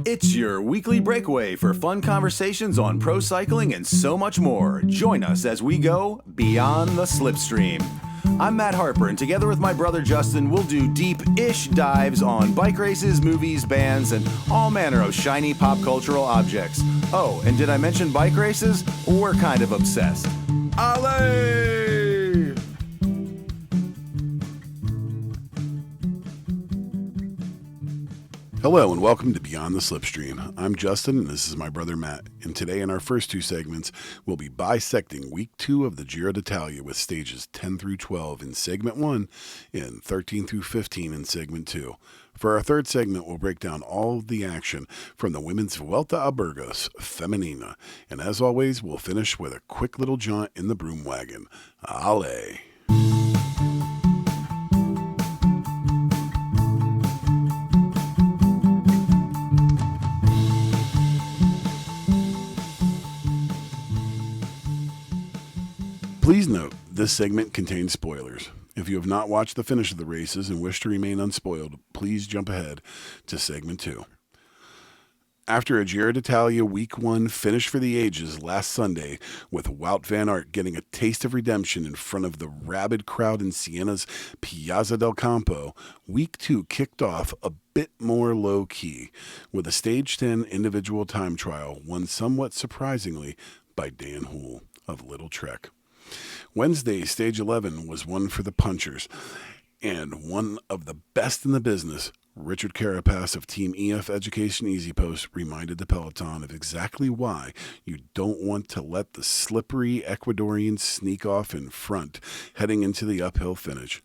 It's your weekly breakaway for fun conversations on pro cycling and so much more. Join us as we go beyond the slipstream. I'm Matt Harper, and together with my brother Justin, we'll do deep-ish dives on bike races, movies, bands, and all manner of shiny pop cultural objects. Oh, and did I mention bike races? We're kind of obsessed. Allez! Hello and welcome to Beyond the Slipstream. I'm Justin and this is my brother Matt. And today in our first two segments, we'll be bisecting week 2 of the Giro d'Italia with stages 10 through 12 in segment 1 and 13 through 15 in segment 2. For our third segment, we'll break down all of the action from the women's Vuelta a Burgos Femina. And as always, we'll finish with a quick little jaunt in the Broom Wagon. Allez! Please note, this segment contains spoilers. If you have not watched the finish of the races and wish to remain unspoiled, please jump ahead to segment 2. After a Giro d'Italia Week 1 finish for the ages last Sunday, with Wout van Aert getting a taste of redemption in front of the rabid crowd in Siena's Piazza del Campo, Week 2 kicked off a bit more low-key, with a Stage 10 individual time trial won somewhat surprisingly by Dan Houle of Little Trek. Wednesday, Stage 11 was one for the punchers, and one of the best in the business, Richard Carapaz of Team EF Education EasyPost, reminded the peloton of exactly why you don't want to let the slippery Ecuadorians sneak off in front heading into the uphill finish.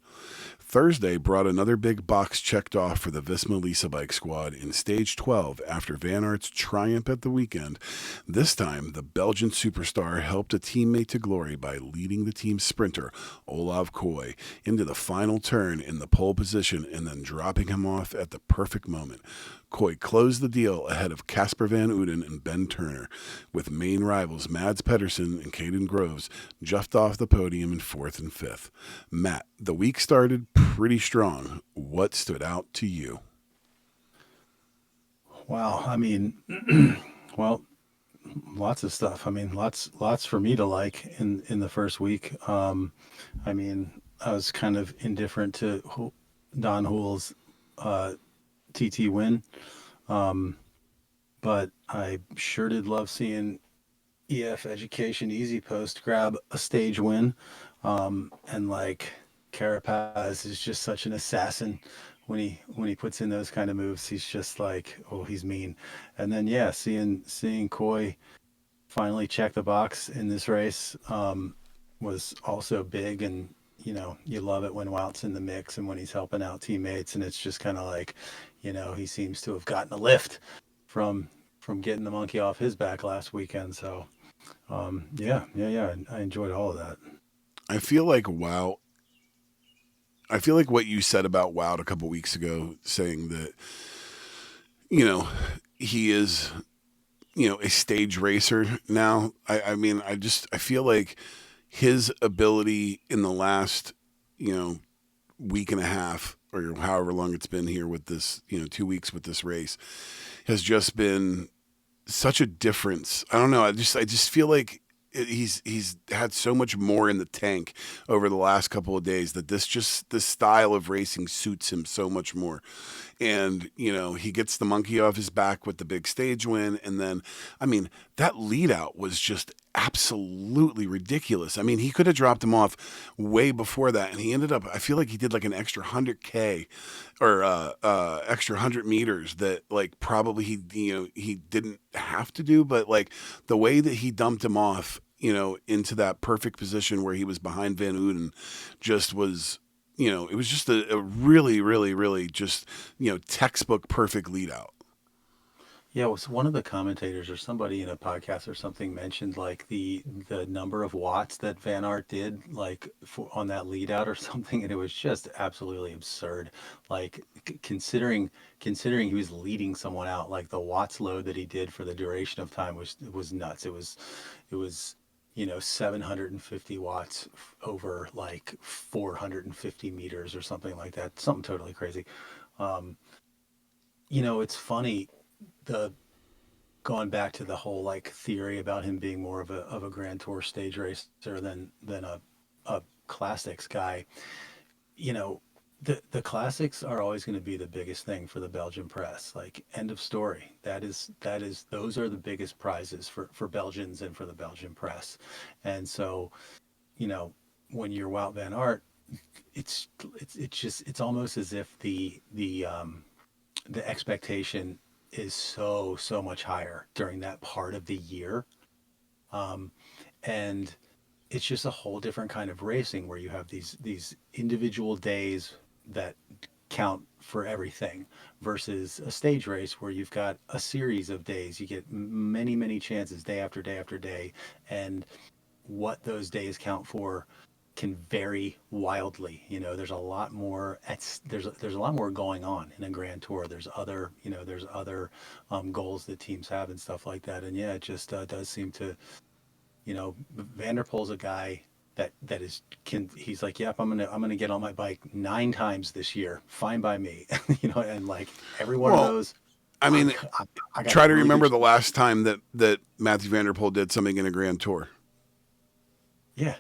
Thursday brought another big box checked off for the Visma Lease bike squad in Stage 12 after Van Aert's triumph at the weekend. This time, the Belgian superstar helped a teammate to glory by leading the team sprinter, Olav Koy, into the final turn in the pole position and then dropping him off at the perfect moment. Koy closed the deal ahead of Casper Van Uden and Ben Turner, with main rivals Mads Pedersen and Caden Groves just off the podium in 4th and 5th. Matt, the week started pretty strong. What stood out to you? Wow, I mean, well, lots of stuff. I mean, lots for me to like in the first week. I mean, I was kind of indifferent to Don Houle's TT win, but I sure did love seeing EF Education EasyPost grab a stage win, and like Carapaz is just such an assassin when he puts in those kind of moves. He's just like, oh, he's mean. And then yeah, seeing Koy finally check the box in this race was also big. And you know, you love it when Wout's in the mix and when he's helping out teammates, and it's just kind of like, you know, he seems to have gotten a lift from getting the monkey off his back last weekend. So yeah, I enjoyed all of that. I feel like what you said about Wout a couple weeks ago, saying that, you know, he is, you know, a stage racer now. I mean, I feel like his ability in the last, you know, week and a half or however long it's been here with this, you know, 2 weeks with this race has just been such a difference. I don't know. I just feel like he's had so much more in the tank over the last couple of days that this style of racing suits him so much more. And, you know, he gets the monkey off his back with the big stage win. And then, I mean, that lead out was just absolutely ridiculous. I mean, he could have dropped him off way before that. And he ended up, I feel like he did like an extra 100K or extra 100 meters that like probably he didn't have to do. But like the way that he dumped him off, you know, into that perfect position where he was behind Van Uden just was, you know, it was just a really, really, really just, you know, textbook perfect lead out. Yeah, it was one of the commentators or somebody in a podcast or something mentioned like the number of watts that Van Aert did like on that lead out or something, and it was just absolutely absurd. Like considering he was leading someone out, like the watts load that he did for the duration of time was nuts. It was you know 750 watts over like 450 meters or something like that. Something totally crazy. You know, it's funny. the going back to the whole like theory about him being more of a Grand Tour stage racer than a classics guy, you know, the classics are always going to be the biggest thing for the Belgian press. Like, end of story. That is those are the biggest prizes for Belgians and for the Belgian press. And so, you know, when you're Wout van Aert, it's almost as if the expectation is so much higher during that part of the year. And it's just a whole different kind of racing where you have these individual days that count for everything versus a stage race where you've got a series of days. You get many chances day after day after day, and what those days count for can vary wildly. You know, there's a lot more there's a lot more going on in a Grand Tour. There's other, you know, there's other goals that teams have and stuff like that. And yeah, it just does seem to, you know, Van der Poel's a guy that is he's like, yep, I'm gonna get on my bike 9 times this year, fine by me. You know, and like every one of those, I mean, I got try to really remember good- the last time that Matthew Van der Poel did something in a Grand Tour. Yeah,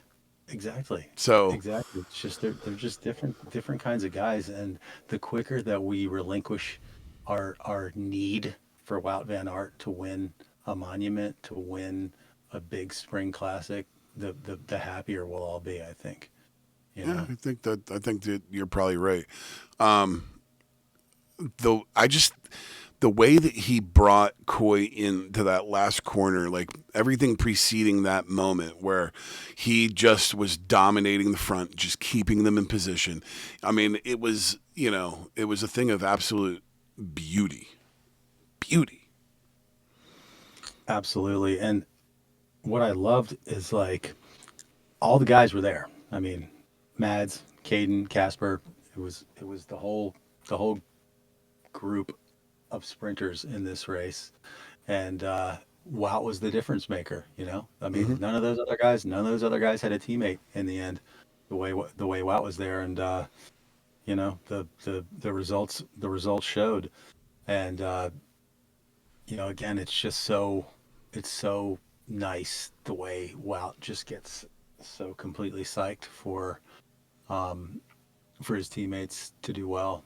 exactly. So Exactly. It's just they're just different kinds of guys, and the quicker that we relinquish our need for Wout van Aert to win a monument, to win a big spring classic, the happier we'll all be, I think. You yeah, know? I think that you're probably right. Though the way that he brought Coy into that last corner, like everything preceding that moment where he just was dominating the front, just keeping them in position. I mean, it was, you know, it was a thing of absolute beauty. Beauty. Absolutely. And what I loved is like all the guys were there. I mean, Mads, Caden, Casper, it was the whole group of sprinters in this race, and Wout was the difference maker. You know, I mean, none of those other guys had a teammate in the end. The way Wout was there, and you know, the results showed, and you know, again, it's so nice the way Wout just gets so completely psyched for his teammates to do well.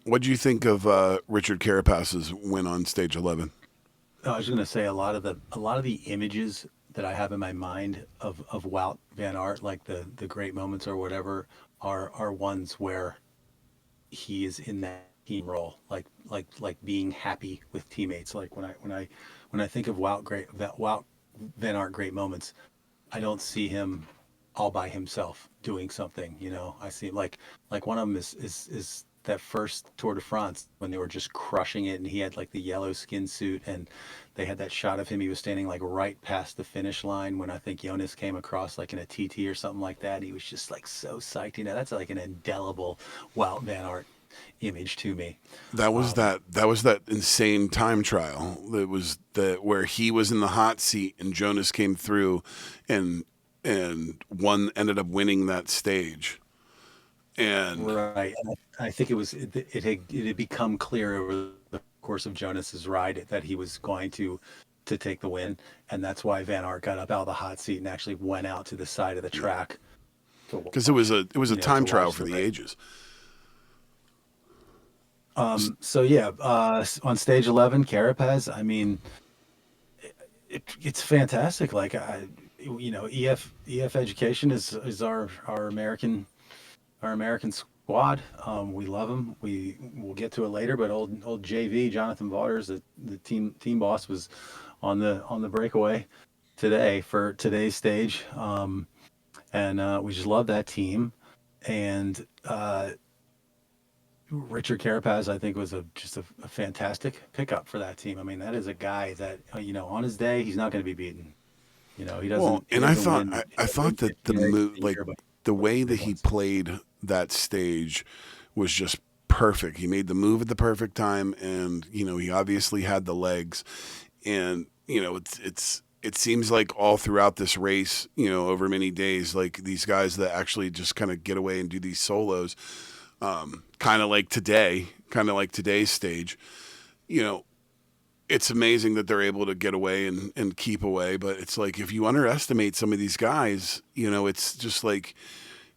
What do you think of Richard Carapace's win on stage 11? I was going to say a lot of the images that I have in my mind of Wout van Aert, like the great moments or whatever, are ones where he is in that team role, like being happy with teammates. Like when I think of Wout van Aert great moments, I don't see him all by himself doing something. You know, I see like one of them is that first Tour de France when they were just crushing it, and he had like the yellow skin suit, and they had that shot of him. He was standing like right past the finish line when I think Jonas came across like in a TT or something like that. He was just like so psyched. You know, that's like an indelible Wout van Aert image to me. That was that insane time trial. That was where he was in the hot seat and Jonas came through and one ended up winning that stage. And Right. And I think it had become clear over the course of Jonas's ride that he was going to take the win, and that's why Van Aert got up out of the hot seat and actually went out to the side of the track. because it was a time to trial watch for the the race. ages. So yeah, on stage 11, Carapaz. I mean, it's fantastic. Like you know, EF Education is our American squad. We love him. We'll get to it later, but old JV Jonathan Waters, the team boss, was on the breakaway today for today's stage, and we just love that team. And Richard Carapaz, I think, was just a fantastic pickup for that team. I mean, that is a guy that, you know, on his day he's not going to be beaten. You know, he doesn't. Well, he and I doesn't thought win- I thought that the 15 races move, a like year, but the way that big he ones. played that stage was just perfect. He made the move at the perfect time, and you know he obviously had the legs, and you know it seems like all throughout this race, you know, over many days, like these guys that actually just kind of get away and do these solos, kind of like today's stage. you know, it's amazing that they're able to get away and keep away. But it's like, if you underestimate some of these guys, you know, it's just like,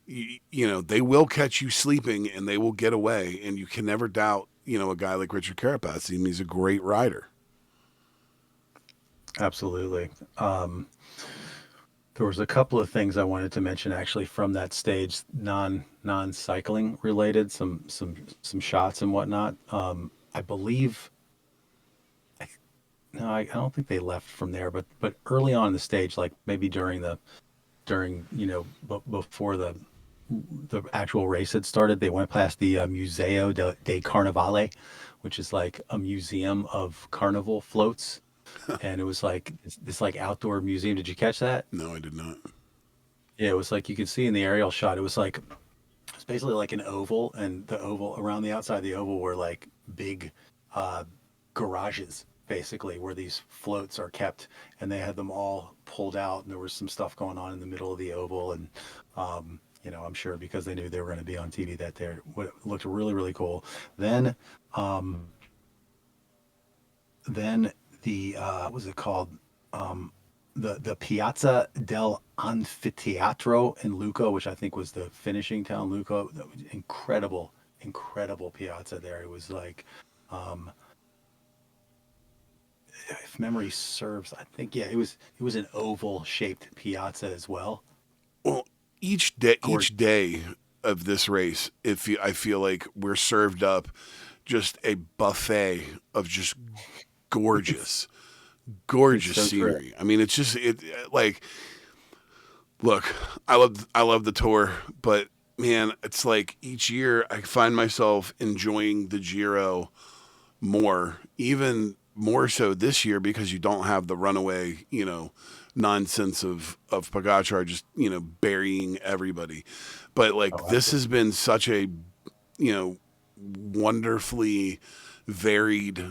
you know, they will catch you sleeping and they will get away. And you can never doubt, you know, a guy like Richard Carapaz. I mean, he's a great rider. Absolutely. There was a couple of things I wanted to mention actually from that stage, non cycling related, some shots and whatnot. I believe, no, I don't think they left from there, but early on in the stage, like maybe during before the actual race had started, they went past the Museo de Carnevale, which is like a museum of carnival floats, and it was like this like outdoor museum. Did you catch that? No, I did not. Yeah, it was like you could see in the aerial shot. It's basically like an oval, and the oval around the outside of the oval were like big uh, garages, basically, where these floats are kept, and they had them all pulled out, and there was some stuff going on in the middle of the oval, and I'm sure because they knew they were going to be on TV that day, what looked really really cool. Then, um, then the what was it called? Um, the Piazza del Anfiteatro in Lucca, which I think was the finishing town. Lucca, incredible, incredible piazza there. It was like, um, if memory serves, I think it was an oval shaped piazza as well. Well, Gorgeous. each day of this race, I feel like we're served up just a buffet of just gorgeous, It's gorgeous so true. scenery. I mean, it's just like, look, I love the tour, but man, it's like each year I find myself enjoying the Giro more, even more so this year because you don't have the runaway, you know, nonsense of Pogacar just, you know, burying everybody. But like Oh, this absolutely. has been such a, you know, wonderfully varied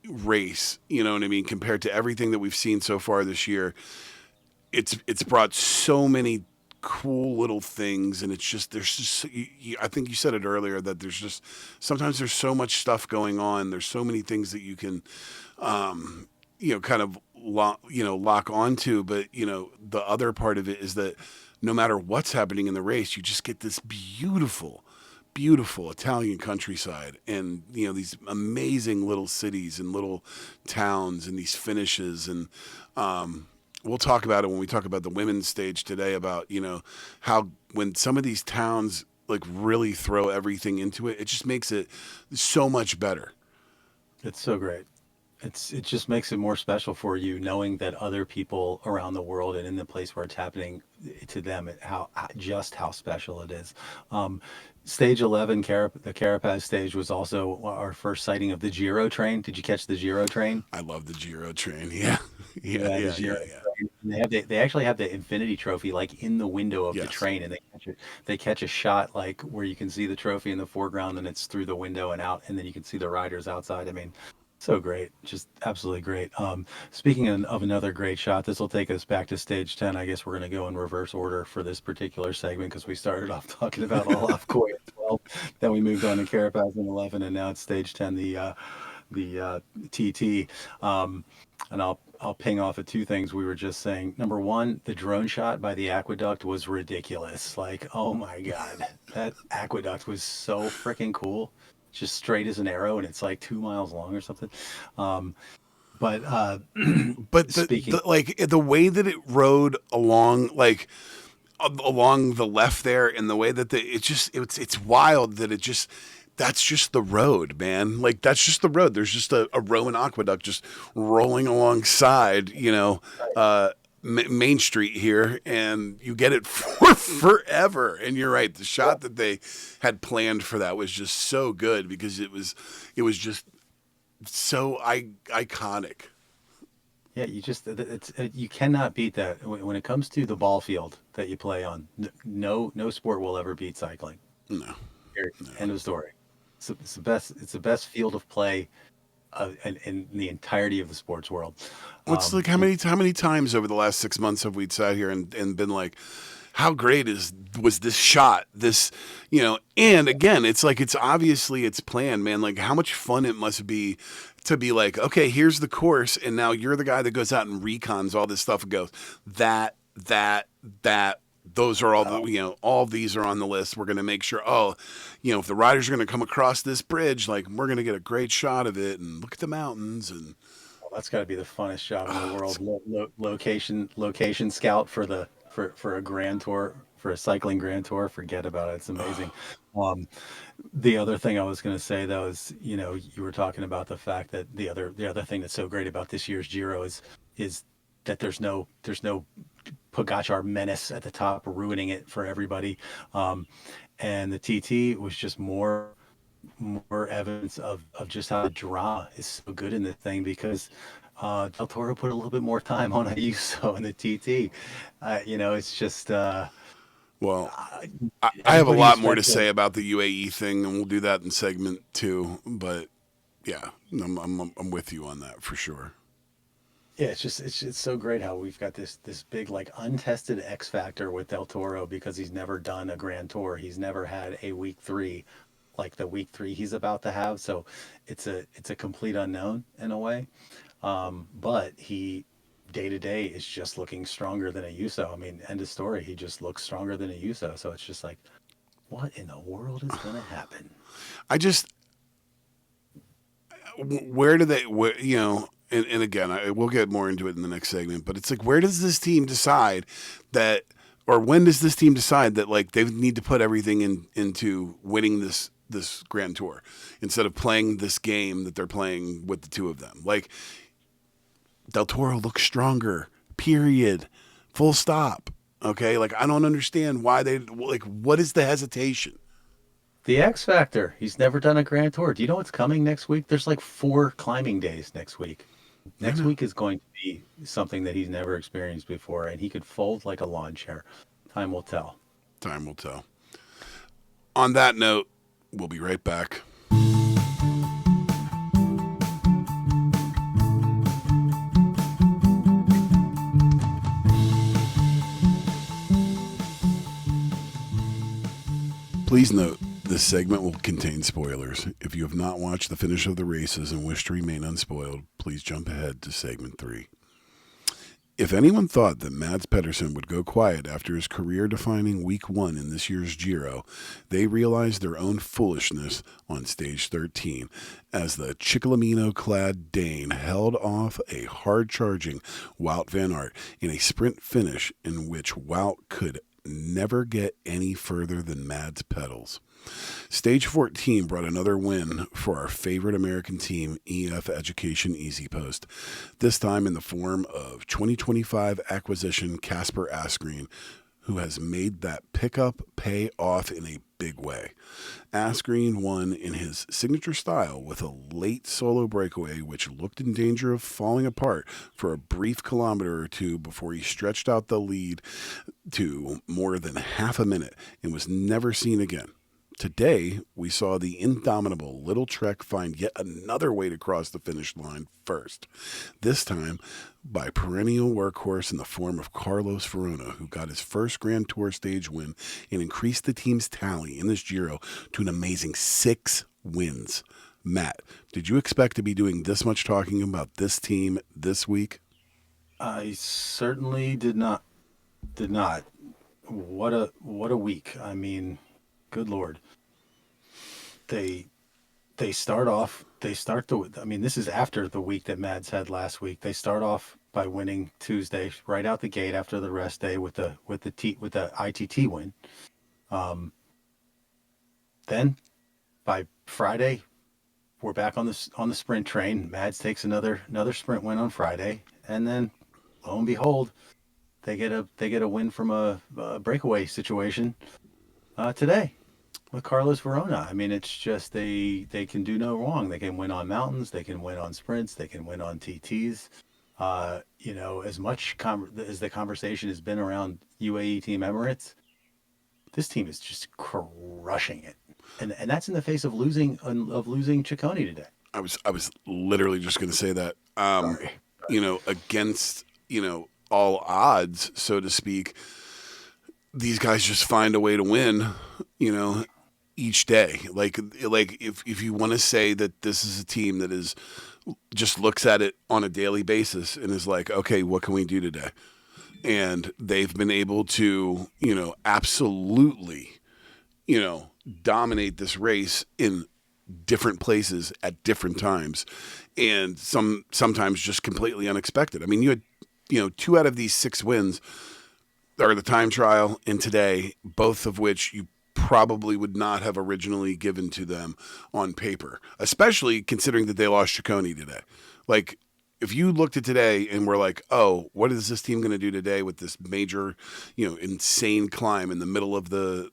race, you know what I mean, compared to everything that we've seen so far this year. It's brought so many cool little things, and it's just there's just I think you said it earlier that there's just sometimes there's so much stuff going on. There's so many things that you can you know, kind of lock onto. But you know, the other part of it is that no matter what's happening in the race, you just get this beautiful Italian countryside, and you know, these amazing little cities and little towns and these finishes. And we'll talk about it when we talk about the women's stage today, about, you know, how when some of these towns like really throw everything into it, it just makes it so much better. It's so great. It just makes it more special for you knowing that other people around the world and in the place where it's happening to them, just how special it is. Um, Stage 11, the Carapaz stage, was also our first sighting of the Giro train. Did you catch the Giro train? I love the Giro train. Yeah. Yeah, Yeah, the yeah, Giro yeah, yeah. train. And they actually have the Infinity Trophy like in the window of the Yes. train, and they catch a shot like where you can see the trophy in the foreground, and it's through the window and out, and then you can see the riders outside. I mean, so great, just absolutely great. Speaking of another great shot, this will take us back to stage 10. I guess we're going to go in reverse order for this particular segment because we started off talking about Olaf Koy at 12, then we moved on to Carapaz in 11, and now it's stage 10, the TT. Um, and I'll ping off at two things we were just saying. Number one, the drone shot by the aqueduct was ridiculous. Like, oh my God, that aqueduct was so freaking cool. Just straight as an arrow, and it's like 2 miles long or something. Um, but But speaking, the like the way that it rode along, like along the left there, and the way that it's wild that it just that's just the road, man. Like that's just the road. There's just a Roman aqueduct just rolling alongside, you know, uh, Main Street here, and you get it for forever. And you're right, the shot that they had planned for that was just so good because it was just so iconic. yeah, you cannot beat that when it comes to the ball field that you play on. No sport will ever beat cycling. No, Period. no. End of story. It's the best. It's the best field of play in the entirety of the sports world. What's like You how many times over the last 6 months have we sat here and been like, how great was this shot? This, and again, it's like it's obviously it's planned, man. Like how much fun it must be to be like, okay, here's the course, and now you're the guy that goes out and recons all this stuff and goes that. Those are all the, all these are on the list. We're going to make sure, if the riders are going to come across this bridge, like we're going to get a great shot of it and look at the mountains. And that's got to be the funnest job in the world. Location scout for a grand tour, for a cycling grand tour. Forget about it. It's amazing. The other thing I was going to say though is, you were talking about the fact that the other thing that's so great about this year's Giro is that there's no Pogacar menace at the top ruining it for everybody, and the TT was just more evidence of just how the drama is so good in this thing, because Del Toro put a little bit more time on Ayuso in the TT. It's just well, I have a lot more to say about the UAE thing, and we'll do that in segment 2. But yeah, I'm with you on that for sure. Yeah, it's so great how we've got this big like untested X factor with Del Toro, because he's never done a grand tour. He's never had a week 3 like the week 3 he's about to have. So it's a complete unknown in a way. But he day to day is just looking stronger than Ayuso. I mean, end of story. He just looks stronger than Ayuso. So it's just like, what in the world is going to happen? Where do they, and again, we'll get more into it in the next segment, but it's like, where does this team decide that, or when does this team decide that like they need to put everything into winning this Grand Tour instead of playing this game that they're playing with the two of them? Like, Del Toro looks stronger, period, full stop. Okay. Like, I don't understand why what is the hesitation? The X Factor. He's never done a Grand Tour. Do you know what's coming next week? There's like 4 climbing days next week. Next week is going to be something that he's never experienced before, and he could fold like a lawn chair. Time will tell. Time will tell. On that note, we'll be right back. Please note, this segment will contain spoilers. If you have not watched the finish of the races and wish to remain unspoiled, please jump ahead to segment 3. If anyone thought that Mads Pedersen would go quiet after his career-defining week 1 in this year's Giro, they realized their own foolishness on stage 13 as the Chiclamino-clad Dane held off a hard-charging Wout van Aert in a sprint finish in which Wout could never get any further than Mads' pedals. Stage 14 brought another win for our favorite American team, EF Education Easy Post, this time in the form of 2025 acquisition Casper Asgreen, who has made that pickup pay off in a big way. Asgreen won in his signature style with a late solo breakaway which looked in danger of falling apart for a brief kilometer or two before he stretched out the lead to more than half a minute and was never seen again. Today, we saw the indomitable Little Trek find yet another way to cross the finish line first, this time by perennial workhorse in the form of Carlos Verona, who got his first Grand Tour stage win and increased the team's tally in this Giro to an amazing 6 wins. Matt, did you expect to be doing this much talking about this team this week? I certainly did not. What a week. I mean, good Lord. This is after the week that Mads had last week. They start off by winning Tuesday right out the gate after the rest day with the ITT win. Then by Friday, we're back on the sprint train. Mads takes another sprint win on Friday, and then lo and behold, they get a win from a breakaway situation today with Carlos Verona. I mean, it's just they can do no wrong. They can win on mountains, they can win on sprints, they can win on TTs. As much as the conversation has been around UAE Team Emirates, this team is just crushing it, and that's in the face of losing Ciccone today. I was literally just going to say that. Sorry. Against all odds, so to speak. these guys just find a way to win, each day. Like if you want to say that this is a team that is just looks at it on a daily basis and is like, okay, what can we do today? And they've been able to, absolutely, dominate this race in different places at different times, and sometimes just completely unexpected. I mean, you had, 2 out of these 6 wins are the time trial and today, both of which you probably would not have originally given to them on paper, especially considering that they lost Ciccone today. Like, if you looked at today and were like, oh, what is this team going to do today with this major, insane climb in the middle of the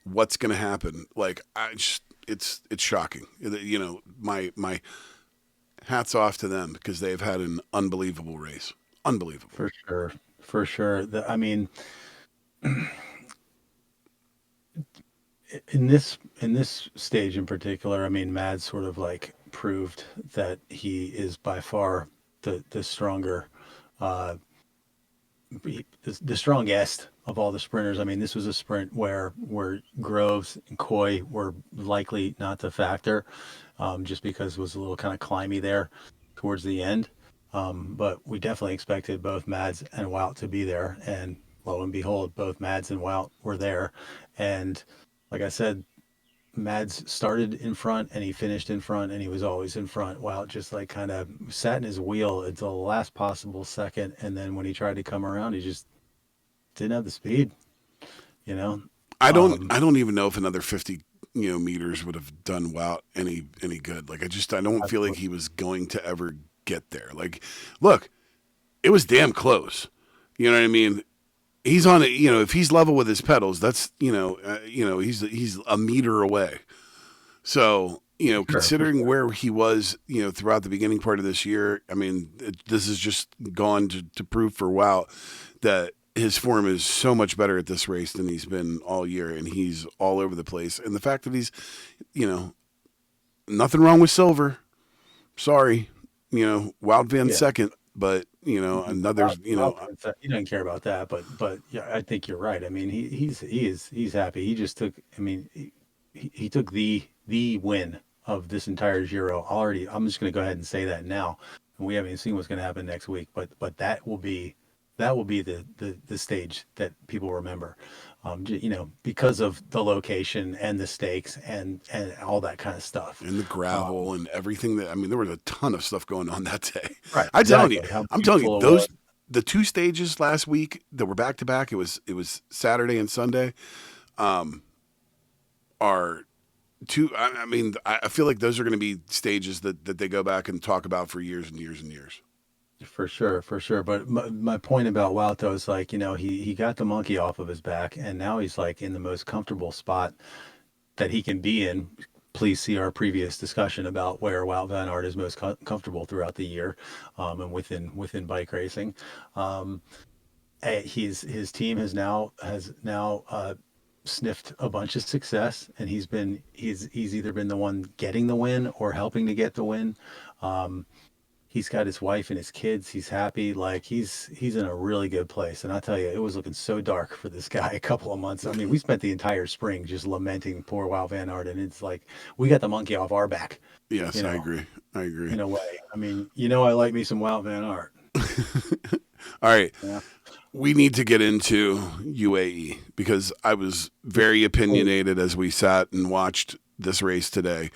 what's going to happen? Like, it's shocking. My hats off to them because they've had an unbelievable race. Unbelievable. For sure. I mean, in this stage in particular, I mean, Mads sort of like proved that he is by far the stronger, uh, the strongest of all the sprinters. I mean, this was a sprint where Groves and Coy were likely not to factor, just because it was a little kind of climby there towards the end. But we definitely expected both Mads and Wout to be there, and lo and behold, both Mads and Wout were there. And like I said, Mads started in front and he finished in front, and he was always in front. Wout just like kind of sat in his wheel until the last possible second, and then when he tried to come around, he just didn't have the speed. You know, I um, don't even know if another 50 meters would have done Wout any good. Like, I don't feel like he was going to ever get there. Like, look, it was damn close. You know what I mean? He's on it. If he's level with his pedals, that's he's a meter away. So for considering sure. where he was, throughout the beginning part of this year, I mean, this has just gone to prove for Wout that his form is so much better at this race than he's been all year, and he's all over the place. And the fact that he's, nothing wrong with silver. Sorry, Wout Van Yeah. second, but another, He doesn't care about that, but yeah, I think you're right. I mean, he's happy. He just took. I mean, he took the win of this entire Giro already. I'm just going to go ahead and say that now. We haven't even seen what's going to happen next week, but that will be the stage that people remember, because of the location and the stakes and all that kind of stuff. and the Um, gravel and everything that, I mean, there was a ton of stuff going on that day. right, I'm telling you, exactly. How I'm telling you, beautiful it was. those the 2 stages last week that were back to back. It was Saturday and Sunday. Um, are two. I mean, I feel like those are going to be stages that they go back and talk about for years and years and years. For sure, for sure. But my point about Wout though is like, he got the monkey off of his back, and now he's like in the most comfortable spot that he can be in. Please see our previous discussion about where Wout Van Aert is most comfortable throughout the year, and within bike racing. Um, his team has now sniffed a bunch of success, and he's either been the one getting the win or helping to get the win. Um, he's got his wife and his kids. He's happy. Like he's in a really good place. And I tell you, it was looking so dark for this guy a couple of months. I mean, we spent the entire spring just lamenting poor Wout Van Aert, and it's like we got the monkey off our back, Yes, you I know, agree. I agree. in a way. I mean, I like me some Wout Van Aert. All right. Yeah. We need to get into UAE because I was very Oh, opinionated as we sat and watched this race today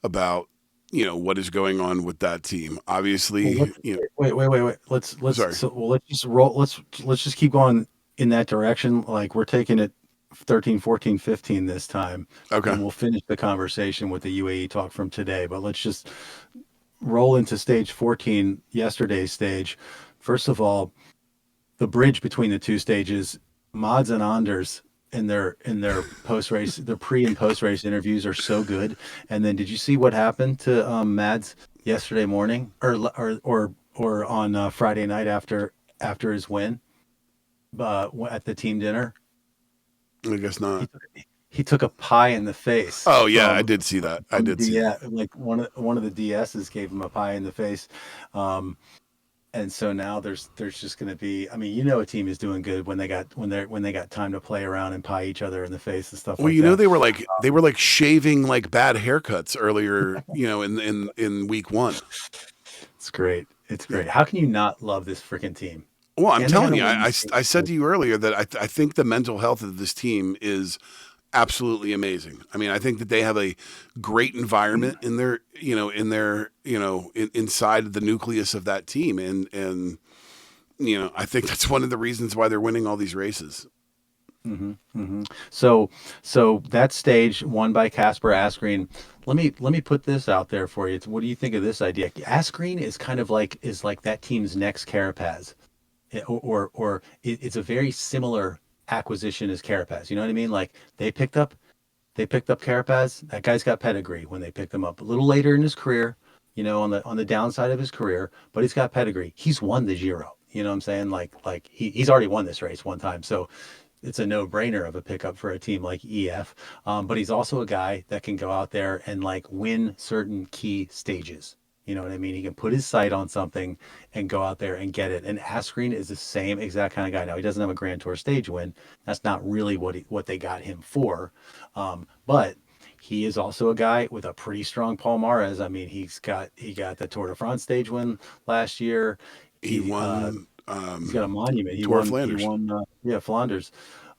about, what is going on with that team. well, Obviously, wait. sorry. Let's just roll. Let's just keep going in that direction. Like we're taking it 13, 14, 15 this time, Okay. and we'll finish the conversation with the UAE talk from today. But let's just roll into stage 14, yesterday's stage. First of all, the bridge between the two stages, Mods and Anders in their post race, their pre and post race interviews are so good. And then, did you see what happened to Mads yesterday morning, or on Friday night after his win, at the team dinner? I guess He not. took, he took a pie in the face Oh, yeah, I from did see that. I from the did see that. DS. Like one of the DSs gave him a pie in the face. Um, And so now there's just going to be, I mean, you know, a team is doing good when they got time to play around and pie each other in the face and stuff Well, like you know, that. they were like shaving like bad haircuts earlier, in week one. It's great. It's Yeah. great. How can you not love this freaking team? Well, I'm And they're going telling to you, win I, I, these I said games. to you earlier that I think the mental health of this team is absolutely amazing. I mean, I think that they have a great environment in their, inside the nucleus of that team. And, I think that's one of the reasons why they're winning all these races. So that stage won by Casper Asgreen. Let me put this out there for you. What do you think of this idea? Asgreen is kind of like that team's next Carapaz. It's a very similar acquisition as Carapaz. You know what I mean? Like they picked up Carapaz. That guy's got pedigree when they picked him up a little later in his career, on the downside of his career, but he's got pedigree. He's won the Giro. You know what I'm saying? Like he's already won this race one time. So it's a no-brainer of a pickup for a team like EF. But he's also a guy that can go out there and like win certain key stages. You know what I mean? He can put his sight on something and go out there and get it. And Asgreen is the same exact kind of guy. Now he doesn't have a Grand Tour stage win. That's not really what they got him for. But he is also a guy with a pretty strong palmarès. I mean, he got the Tour de France stage win last year. He He won he's got a monument. He Tour of won. He Flanders. won. Yeah, Flanders.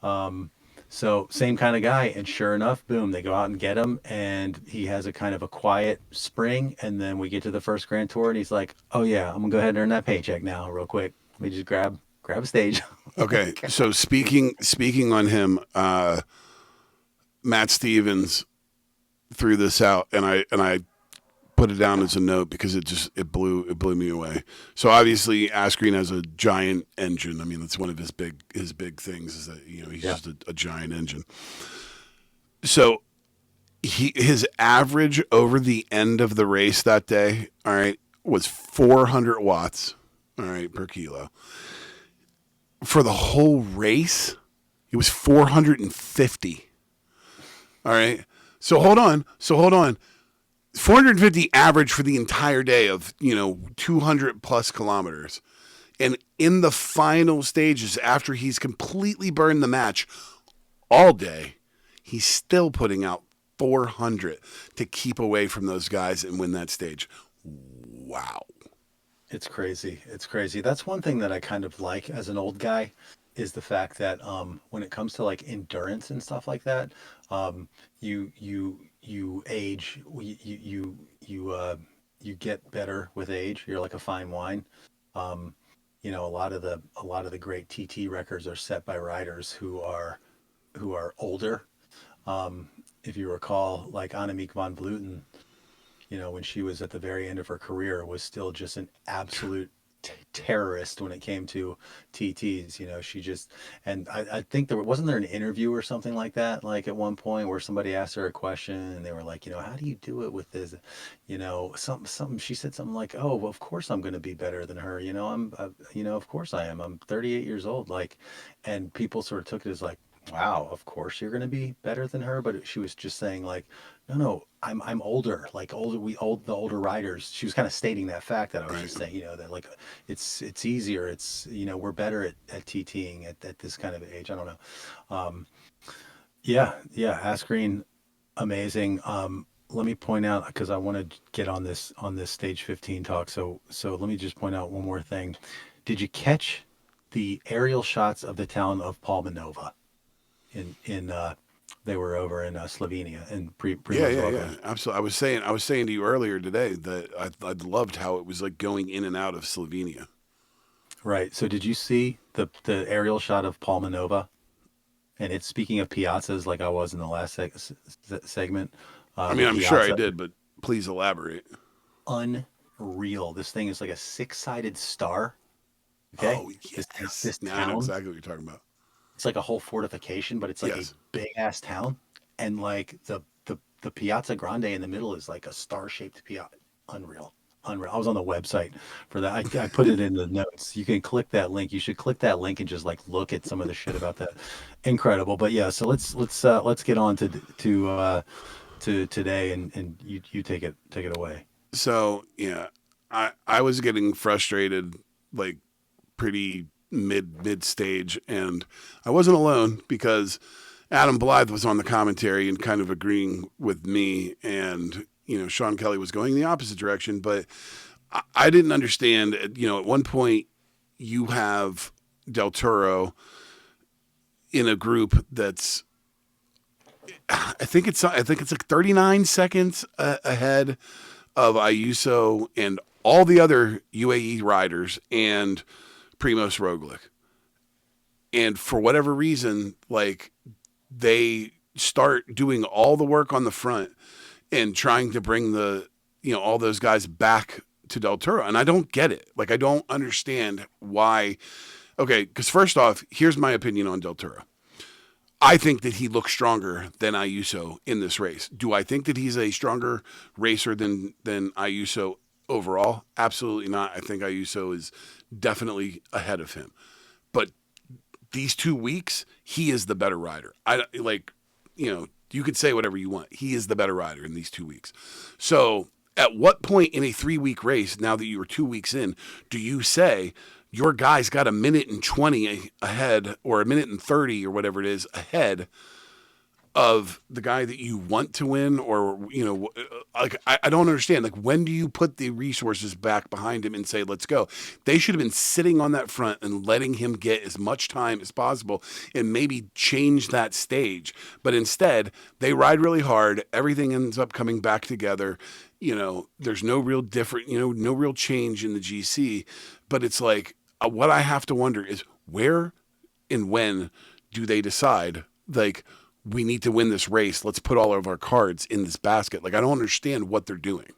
Um, so same kind of guy, and sure enough, boom, they go out and get him, and he has a kind of a quiet spring, and then we get to the first Grand Tour, and he's like, "Oh yeah, I'm gonna go ahead and earn that paycheck now, real quick. Let me just grab a stage." Okay, so speaking on him, Matt Stevens threw this out, and I put it down as a note because it blew me away. So obviously Asgreen has a giant engine. I mean, that's one of his big things is that he's Yeah. just a giant engine. So his average over the end of the race that day, all right, was 400 watts, all right, per kilo. For the whole race, it was 450. All right. So hold on. 450 average for the entire day of 200 plus kilometers, and in the final stages after he's completely burned the match all day, he's still putting out 400 to keep away from those guys and win that stage. Wow. It's crazy. It's crazy. That's one thing that I kind of like as an old guy is the fact that when it comes to like endurance and stuff like that, you age, you get better with age. You're like a fine wine. A lot of the great TT records are set by riders who are older. If you recall, like Annemiek van Vleuten, when she was at the very end of her career, was still just an absolute terrorist when it came to TTs. She just, and I think wasn't there an interview or something like that, like at one point where somebody asked her a question and they were like, how do you do it with this? Something, she said something like, oh, well, of course I'm going to be better than her. Of course I am. I'm 38 years old. Like, and people sort of took it as like, wow, of course you're going to be better than her. But she was just saying like, no, I'm older, like older, the older riders. She was kind of stating that fact that I was just saying, that like, it's easier. It's, we're better at TTing at this kind of age. I don't know. Yeah. Asgreen, amazing. Let me point out, because I want to get on this stage 15 talk. So let me just point out one more thing. Did you catch the aerial shots of the town of Palmanova? In they were over in Slovenia and Yeah. Absolutely. I was saying to you earlier today that I loved how it was like going in and out of Slovenia. Right. So did you see the aerial shot of Palmanova? And it's, speaking of piazzas, like I was in the last segment. I The mean, I'm sure I piazza, did, but please elaborate. unreal. This thing is like a six-sided star. Okay. Oh yes. This Now I know town. exactly what you're talking about. It's like a whole fortification, but it's like a Yes. big ass town, and like the Piazza Grande in the middle is like a star shaped piazza. Unreal, unreal. I was on the website for that. I put it in the notes. You can click that link. You should click that link and just like look at some of the shit about that. Incredible. But yeah, so let's get on to today, and you take it away. So yeah, I was getting frustrated like pretty mid stage, and I wasn't alone because Adam Blythe was on the commentary and kind of agreeing with me, and Sean Kelly was going the opposite direction, but I didn't understand. At one point you have Del Toro in a group that's I think it's like 39 seconds ahead of Ayuso and all the other UAE riders and Primož Roglic. And for whatever reason, like, they start doing all the work on the front and trying to bring all those guys back to Del Toro. And I don't get it. Like, I don't understand why. Okay, because first off, here's my opinion on Del Toro. I think that he looks stronger than Ayuso in this race. Do I think that he's a stronger racer than Ayuso overall? Absolutely not. I think Ayuso is definitely ahead of him. But these 2 weeks, he is the better rider. You could say whatever you want. He is the better rider in these 2 weeks. So at what point in a 3-week race, now that you are 2 weeks in, do you say your guy's got a minute and 20 ahead, or a minute and 30 or whatever it is ahead of the guy that you want to win? Or, like, I don't understand. Like, when do you put the resources back behind him and say, let's go? They should have been sitting on that front and letting him get as much time as possible and maybe change that stage. But instead, they ride really hard. Everything ends up coming back together. There's no real no real change in the GC. But it's like, what I have to wonder is, where and when do they decide, like, we need to win this race, let's put all of our cards in this basket? Like, I don't understand what they're doing.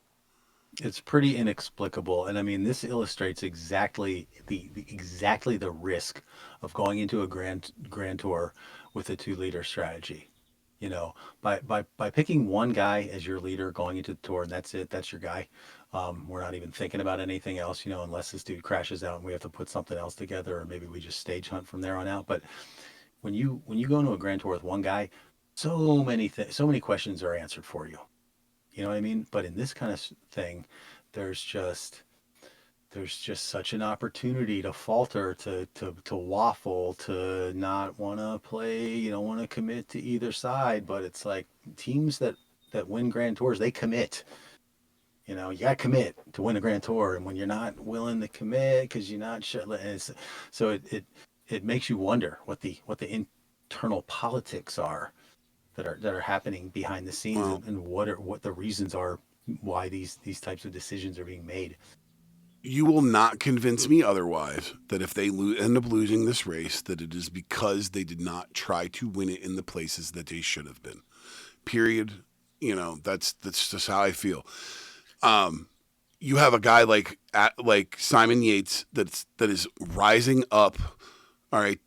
It's pretty inexplicable. And I mean, this illustrates exactly the risk of going into a grand tour with a 2-leader strategy. By picking one guy as your leader going into the tour, and that's it, that's your guy. We're not even thinking about anything else, unless this dude crashes out and we have to put something else together, or maybe we just stage hunt from there on out. But when you go into a grand tour with one guy, so many questions are answered for you. You know what I mean? But in this kind of thing, there's just such an opportunity to falter, to waffle, to not want to play. You don't want to commit to either side. But it's like, teams that win grand tours, they commit. You got to commit to win a grand tour, and when you're not willing to commit because you're not sure, so it makes you wonder what the internal politics are that are happening behind the scenes. Wow. And what the reasons are why these types of decisions are being made. You will not convince me otherwise that if they end up losing this race, that it is because they did not try to win it in the places that they should have been. Period. That's just how I feel. You have a guy like Simon Yates that is rising up. All right,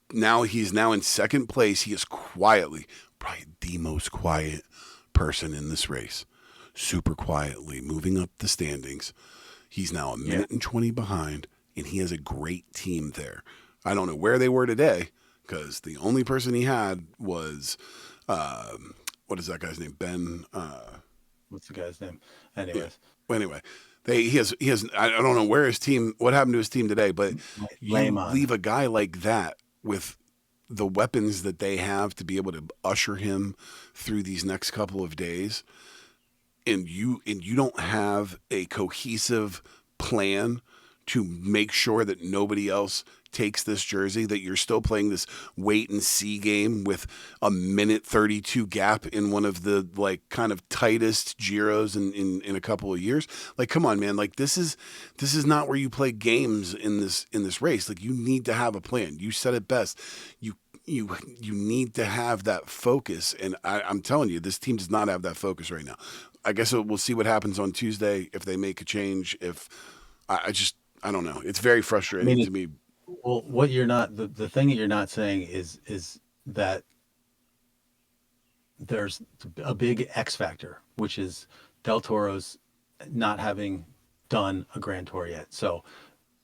he's now in second place. He is quietly, probably the most quiet person in this race, super quietly moving up the standings. He's now a minute and 20 behind, and he has a great team there. I don't know where they were today, because the only person he had was, what is that guy's name? Ben. What's the guy's name? Anyways. Yeah. Well, anyway, he has. I don't know where his team. What happened to his team today? But you leave a guy like that with the weapons that they have to be able to usher him through these next couple of days, and you don't have a cohesive plan to make sure that nobody else takes this jersey, that you're still playing this wait and see game with a minute 32 gap in one of the, like, kind of tightest Giros in a couple of years. Like, come on, man. Like, this is not where you play games in this race. Like, you need to have a plan. You said it best. You need to have that focus. And I'm telling you, this team does not have that focus right now. I guess we'll see what happens on Tuesday if they make a change. If I don't know. It's very frustrating to me. Well, what you're not, the thing that you're not saying is that there's a big X factor, which is Del Toro's not having done a grand tour yet. So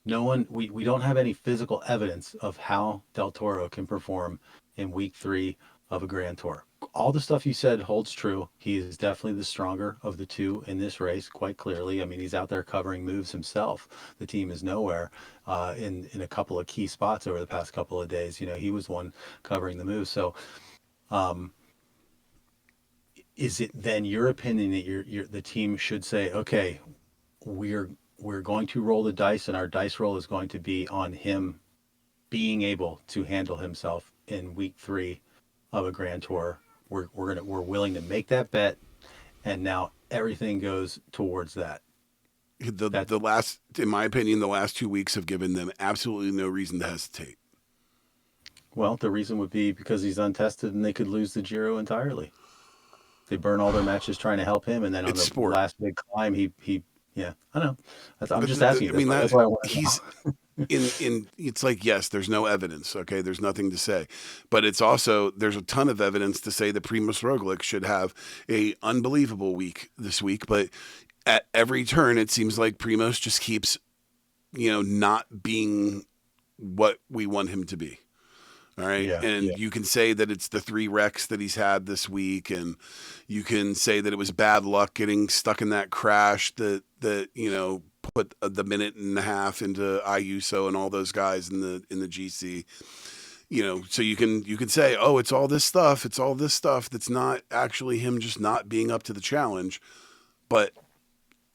we don't have any physical evidence of how Del Toro can perform in week 3 of a grand tour. all the stuff you said holds true. He is definitely the stronger of the two in this race, quite clearly. I mean, he's out there covering moves himself. The team is nowhere in a couple of key spots over the past couple of days. You know, he was one covering the moves. So, um, is it then your opinion that the team should say, okay, we're we're going to roll the dice, and our dice roll is going to be on him being able to handle himself in week 3 of a Grand Tour. We're willing to make that bet, and now everything goes towards that. The last, in my opinion, the last 2 weeks have given them absolutely no reason to hesitate. Well, the reason would be because he's untested, and they could lose the Giro entirely. They burn all their matches trying to help him, and then on the last big climb, he yeah, I know. I'm just asking. I mean, that's why I want he's in. It's like, yes, there's no evidence. Okay, there's nothing to say, but it's also, there's a ton of evidence to say that Primož Roglič should have a unbelievable week this week. But at every turn, it seems like Primož just keeps, not being what we want him to be. All right. Yeah, and you can say that it's the 3 wrecks that he's had this week. And you can say that it was bad luck getting stuck in that crash that put the minute and a half into Ayuso and all those guys in the GC. So you can say, oh, it's all this stuff. It's all this stuff that's not actually him just not being up to the challenge. But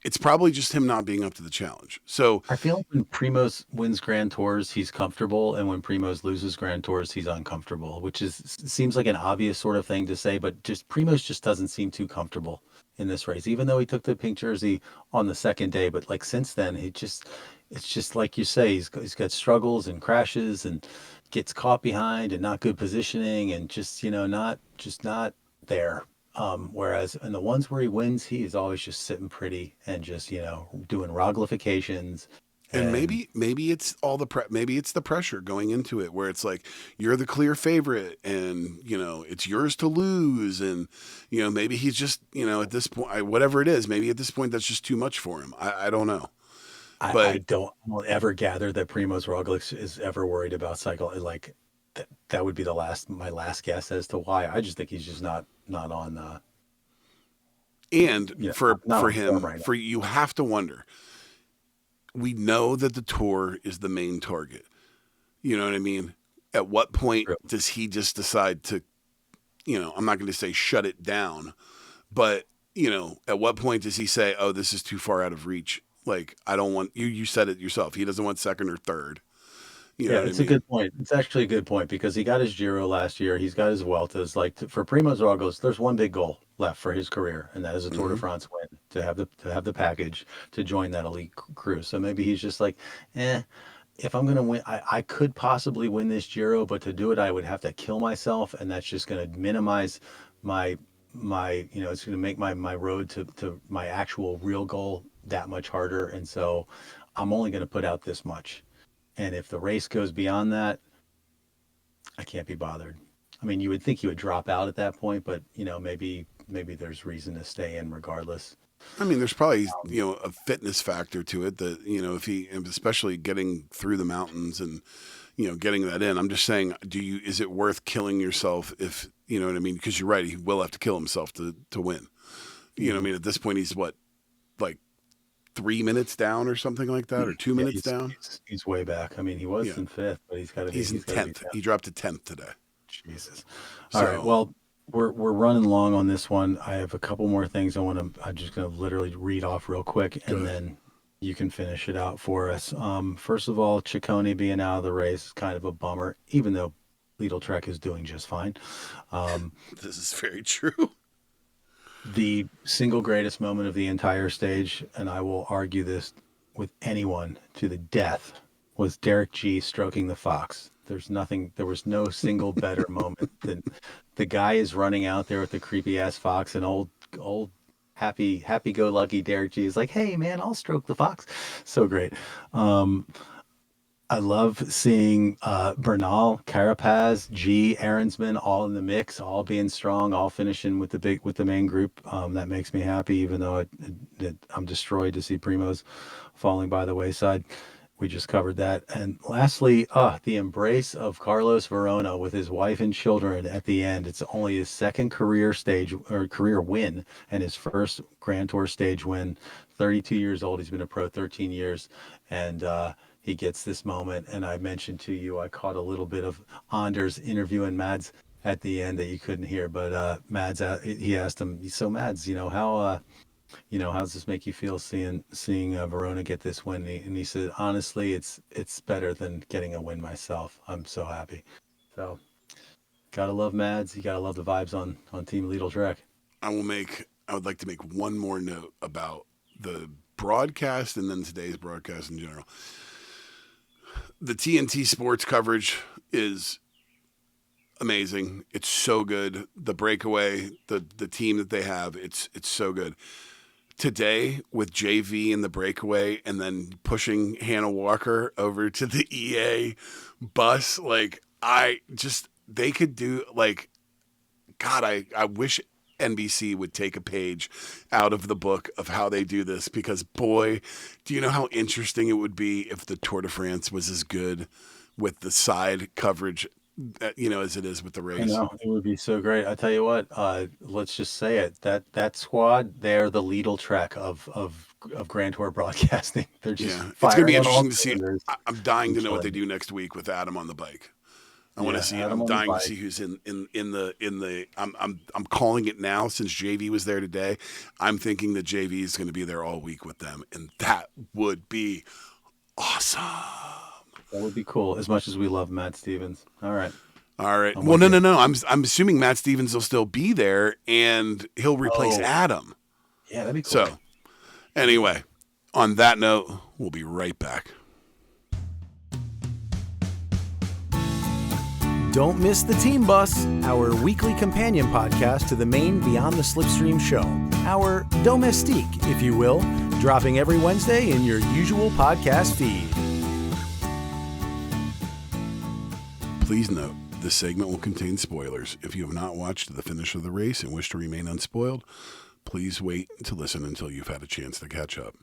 it's probably just him not being up to the challenge. So I feel like when Primož wins Grand Tours, he's comfortable, and when Primož loses Grand Tours, he's uncomfortable, which seems like an obvious sort of thing to say, but just Primož just doesn't seem too comfortable in this race, even though he took the pink jersey on the second day. But like since then, it's just like you say, he's got struggles and crashes and gets caught behind and not good positioning and just not there. Whereas in the ones where he wins, he is always just sitting pretty and just, doing Roglifications. And maybe it's all maybe it's the pressure going into it where it's like, you're the clear favorite and, it's yours to lose. And, maybe he's just, at this point, whatever it is, maybe at this point, that's just too much for him. I don't know. I don't ever gather that Primož Roglič is ever worried about cycle. Like that would be my last guess as to why. I just think he's just not on. And for him, right, for you have to wonder. We know that the Tour is the main target. You know what I mean? At what point does he just decide to, I'm not going to say shut it down, but, at what point does he say, oh, this is too far out of reach? Like, I don't want you said it yourself. He doesn't want second or third. It's a good point. It's actually a good point because he got his Giro last year. He's got his Vueltas. Like for Primož Roglič, there's one big goal left for his career, and that is a Tour de France win, to have the package to join that elite crew. So maybe he's just like, if I'm gonna win, I could possibly win this Giro, but to do it, I would have to kill myself, and that's just gonna minimize my it's gonna make my road to my actual real goal that much harder, and so I'm only gonna put out this much. And if the race goes beyond that, I can't be bothered. I mean, you would think he would drop out at that point, but maybe there's reason to stay in regardless. I mean, there's probably a fitness factor to it that if he, especially getting through the mountains and getting that in. I'm just saying, is it worth killing yourself if you know what I mean? Because you're right, he will have to kill himself to win. You know what I mean? At this point, he's what, like 3 minutes down or something like that, or 2 minutes down. He's way back. I mean, he was in 5th, but he's got to be. He's in 10th. He dropped to 10th today. Jesus. All right. Well, we're running long on this one. I have a couple more things I'm just going to literally read off real quick, and then you can finish it out for us. First of all, Ciccone being out of the race is kind of a bummer, even though Lidl Trek is doing just fine. This is very true. The single greatest moment of the entire stage, and I will argue this with anyone to the death, was Derek G stroking the fox. There was no single better moment than the guy is running out there with the creepy ass fox, and old happy go lucky Derek G is like, hey man, I'll stroke the fox. So great. I love seeing Bernal, Carapaz, G, Aaronsman all in the mix, all being strong, all finishing with the main group. That makes me happy, even though I'm destroyed to see Primož falling by the wayside. we just covered that. And lastly, the embrace of Carlos Verona with his wife and children at the end. It's only his second career stage or career win and his first Grand Tour stage win. 32 years old. He's been a pro 13 years. And he gets this moment. And I mentioned to you, I caught a little bit of Anders interviewing Mads at the end that you couldn't hear. But Mads, he asked him, so Mads, how does this make you feel seeing Verona get this win? And he said, honestly, it's better than getting a win myself. I'm so happy. So gotta love Mads. You gotta love the vibes on Team Lidl Trek. I would like to make one more note about the broadcast and then today's broadcast in general. The TNT sports coverage is amazing. It's so good. The breakaway, the team that they have, it's so good. Today with JV and the breakaway and then pushing Hannah Walker over to the EA bus, they could do God, I wish NBC would take a page out of the book of how they do this, because boy, do you know how interesting it would be if the Tour de France was as good with the side coverage as it is with the race. I know, it would be so great. I tell you what, let's just say it. That squad, they're the Lidl Trek of Grand Tour broadcasting. They're just it's going to be firing on interesting all to see. I'm dying to know what they do next week with Adam on the bike. I want to see. I'm dying to see who's in the. I'm calling it now since JV was there today. I'm thinking that JV is going to be there all week with them, and that would be awesome. That would be cool. As much as we love Matt Stevens. All right. Well, no. I'm assuming Matt Stevens will still be there, and he'll replace Adam. Yeah, that'd be cool. So, anyway, on that note, we'll be right back. Don't miss the Team Bus, our weekly companion podcast to the main Beyond the Slipstream show. Our domestique, if you will, dropping every Wednesday in your usual podcast feed. Please note, this segment will contain spoilers. If you have not watched the finish of the race and wish to remain unspoiled, please wait to listen until you've had a chance to catch up.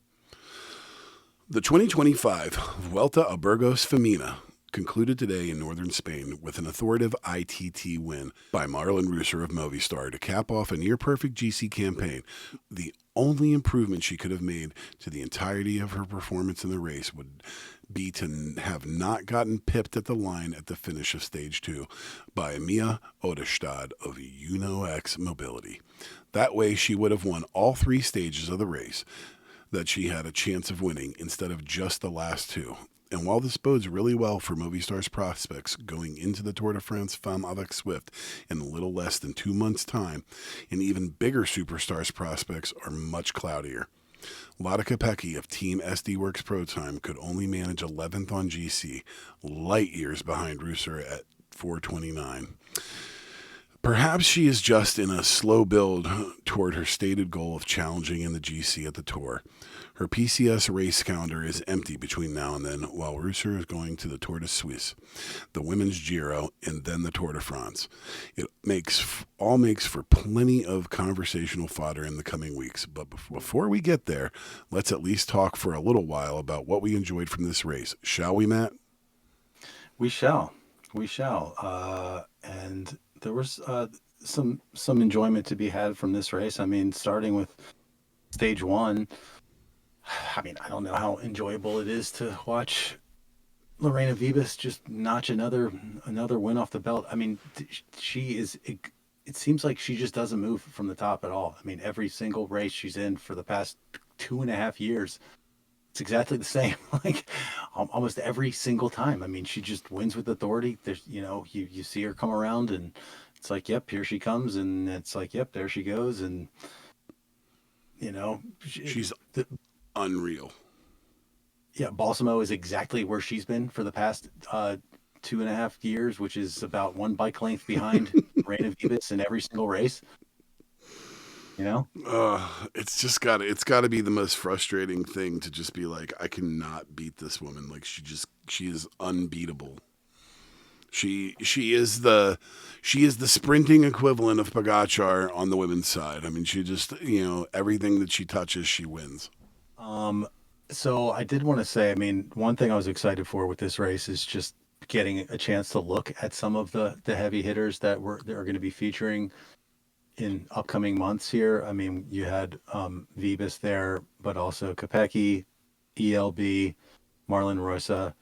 The 2025 Vuelta a Burgos Femina concluded today in northern Spain with an authoritative ITT win by Marlen Reusser of Movistar to cap off a near-perfect GC campaign. The only improvement she could have made to the entirety of her performance in the race would be to have not gotten pipped at the line at the finish of Stage 2 by Mia Odestad of UNOX Mobility. That way, she would have won all three stages of the race that she had a chance of winning instead of just the last two. And while this bodes really well for Movistar's prospects going into the Tour de France Femme avec Swift in a little less than 2 months' time, an even bigger superstar's prospects are much cloudier. Lotte Kopecky of Team SD Works Pro Time could only manage 11th on GC, light years behind Reusser at 4:29. Perhaps she is just in a slow build toward her stated goal of challenging in the GC at the Tour. Her PCS race calendar is empty between now and then, while Reusser is going to the Tour de Suisse, the Women's Giro, and then the Tour de France. It makes for plenty of conversational fodder in the coming weeks. But before we get there, let's at least talk for a little while about what we enjoyed from this race. Shall we, Matt? We shall. And there was some enjoyment to be had from this race. I mean, starting with Stage 1, I mean, I don't know how enjoyable it is to watch Lorena Vibas just notch another win off the belt. I mean, it seems like she just doesn't move from the top at all. I mean, every single race she's in for the past 2.5 years, it's exactly the same. Like almost every single time. I mean, she just wins with authority. There's, you see her come around and it's like, yep, here she comes. And it's like, yep, there she goes. And, she's unreal. Yeah, Balsamo is exactly where she's been for the past 2.5 years, which is about one bike length behind Reina Vibas in every single race. It's got to be the most frustrating thing to just be like, I cannot beat this woman. Like she is unbeatable. She is the sprinting equivalent of Pogačar on the women's side. I mean, she just, everything that she touches, she wins. So I did want to say, I mean, one thing I was excited for with this race is just getting a chance to look at some of the heavy hitters that are going to be featuring in upcoming months here. I mean, you had Vibus there, but also Kopecky, ELB, Marlon Rosa,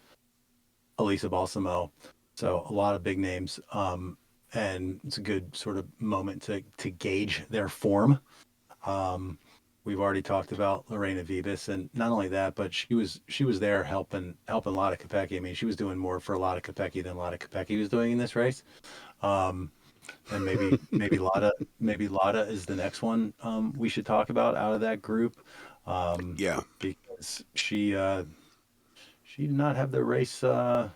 Elisa Balsamo. So a lot of big names. And it's a good sort of moment to gauge their form. Um, we've already talked about Lorena Vibas, and not only that, but she was there helping Lotta Kopecky. I mean, she was doing more for Lotta Kopecky than Lotta Kopecky was doing in this race. Um, and maybe Lotta is the next one we should talk about out of that group, Yeah, because she did not have the race that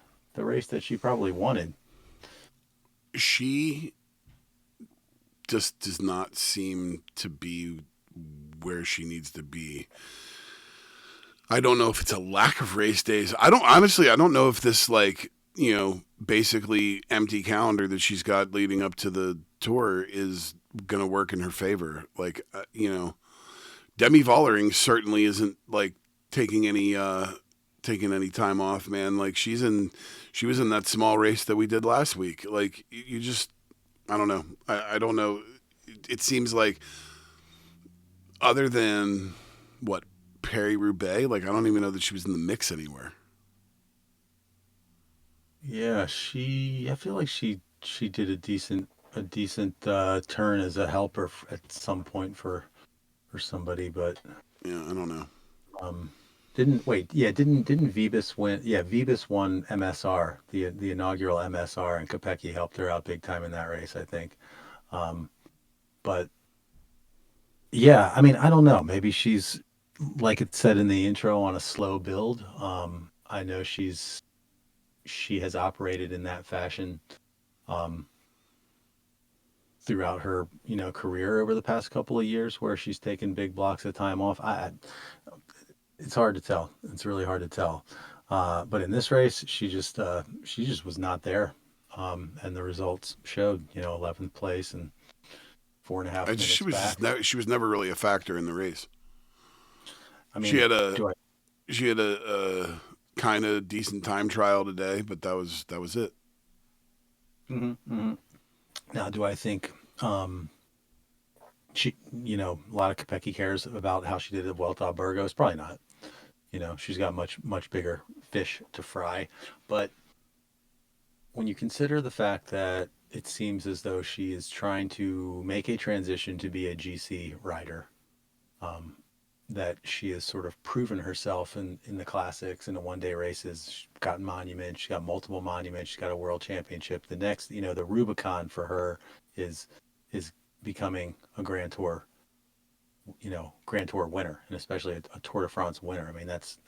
she probably wanted. she just does not seem to be where she needs to be. I don't know if it's a lack of race days. I don't know if this like, basically empty calendar that she's got leading up to the tour is going to work in her favor. Like, Demi Vollering certainly isn't like taking any taking any time off, man. Like she was in that small race that we did last week. Like you just I don't know. I don't know. It seems like other than what Paris Roubaix, like I don't even know that she was in the mix anywhere. Yeah, I feel like she did a decent turn as a helper at some point for somebody, but Yeah, I don't know. um didn't wait. Yeah, didn't Vibus win? Yeah, Vibus won MSR, the inaugural MSR, and Kopecky helped her out big time in that race, I think. Um, but yeah, I mean, I don't know. Maybe she's, like it said in the intro, on a slow build. I know she has operated in that fashion um, throughout her career over the past couple of years, where she's taken big blocks of time off. It's hard to tell. It's really hard to tell. But in this race, she just was not there, and the results showed. 11th place and four and a half She minutes was back. just she was never really a factor in the race. I She mean, had a do I? she had a kind of decent time trial today, but that was it. Hmm, hmm. Now, do I think a lot of Kopecky cares about how she did at Vuelta Burgos? Probably not. She's got much bigger fish to fry. But when you consider the fact that it seems as though she is trying to make a transition to be a GC rider, um, that she has sort of proven herself in the classics and the one day races. She's got monuments, she's got multiple monuments, she's got a world championship. The next, the Rubicon for her is is becoming a Grand Tour winner, and especially a Tour de France winner. I mean, that's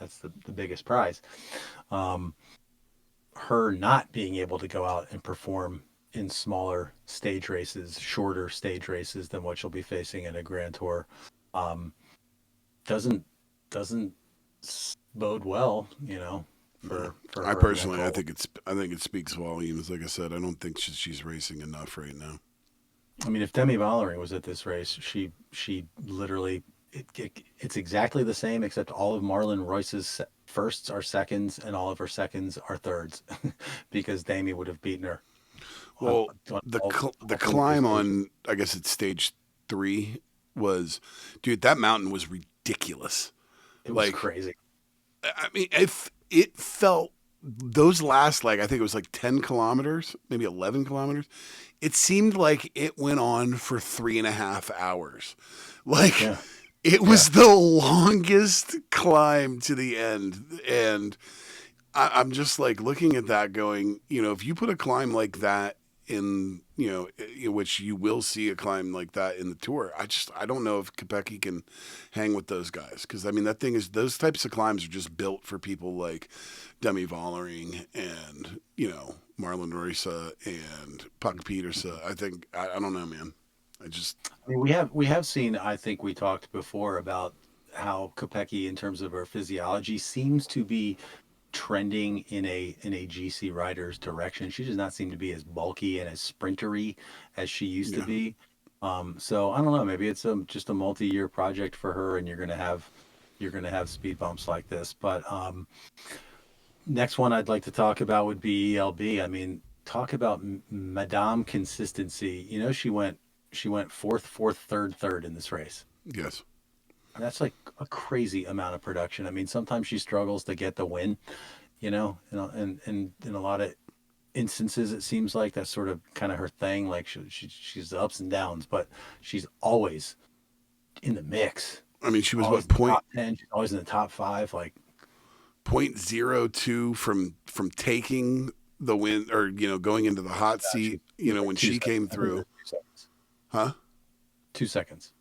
the biggest prize. Um, her not being able to go out and perform in smaller stage races, shorter stage races than what she'll be facing in a Grand Tour, um, doesn't doesn't bode well, Yeah. for I her and that personally, goal. I think it speaks volumes. Like I said, I don't think she's racing enough right now. I mean, if Demi Vollering was at this race, she literally it's exactly the same, except all of Marlon Royce's firsts are seconds and all of her seconds are thirds, because Demi would have beaten her on, Well, on the all three of those climb stages. on I guess it's stage 3 was, dude, that mountain was ridiculous. It was Like crazy. I mean, if it felt those last like I think it was like 10 kilometers, maybe 11 kilometers. It seemed like it went on for 3.5 hours. Like Yeah, it yeah. was the longest climb to the end, and I'm just like looking at that, going, if you put a climb like that in, in which you will see a climb like that in the tour, I don't know if Kopecky can hang with those guys, because I mean that thing is those types of climbs are just built for people like Demi Vollering and Marlon Roysa and Puck Peterson. I think I don't know, man. I just I mean, we have seen. I think we talked before about how Kopecky, in terms of her physiology, seems to be trending in a GC rider's direction. She does not seem to be as bulky and as sprintery as she used to yeah. be. So I don't know. Maybe it's just a multi-year project for her, and you're going to have speed bumps like this. But next one I'd like to talk about would be ELB. I mean, talk about Madame consistency. You know, she went fourth, fourth, third, third in this race. Yes. That's like a crazy amount of production. I mean, sometimes she struggles to get the win, you know, and in a lot of instances, it seems like that's sort of kind of her thing. Like she's the ups and downs, but she's always in the mix. I mean, she was Always what in the point top 10. She's always in the top 5. Like 0.02 from taking the win, or going into the hot seat. When she came through, 2 seconds. huh? 2 seconds.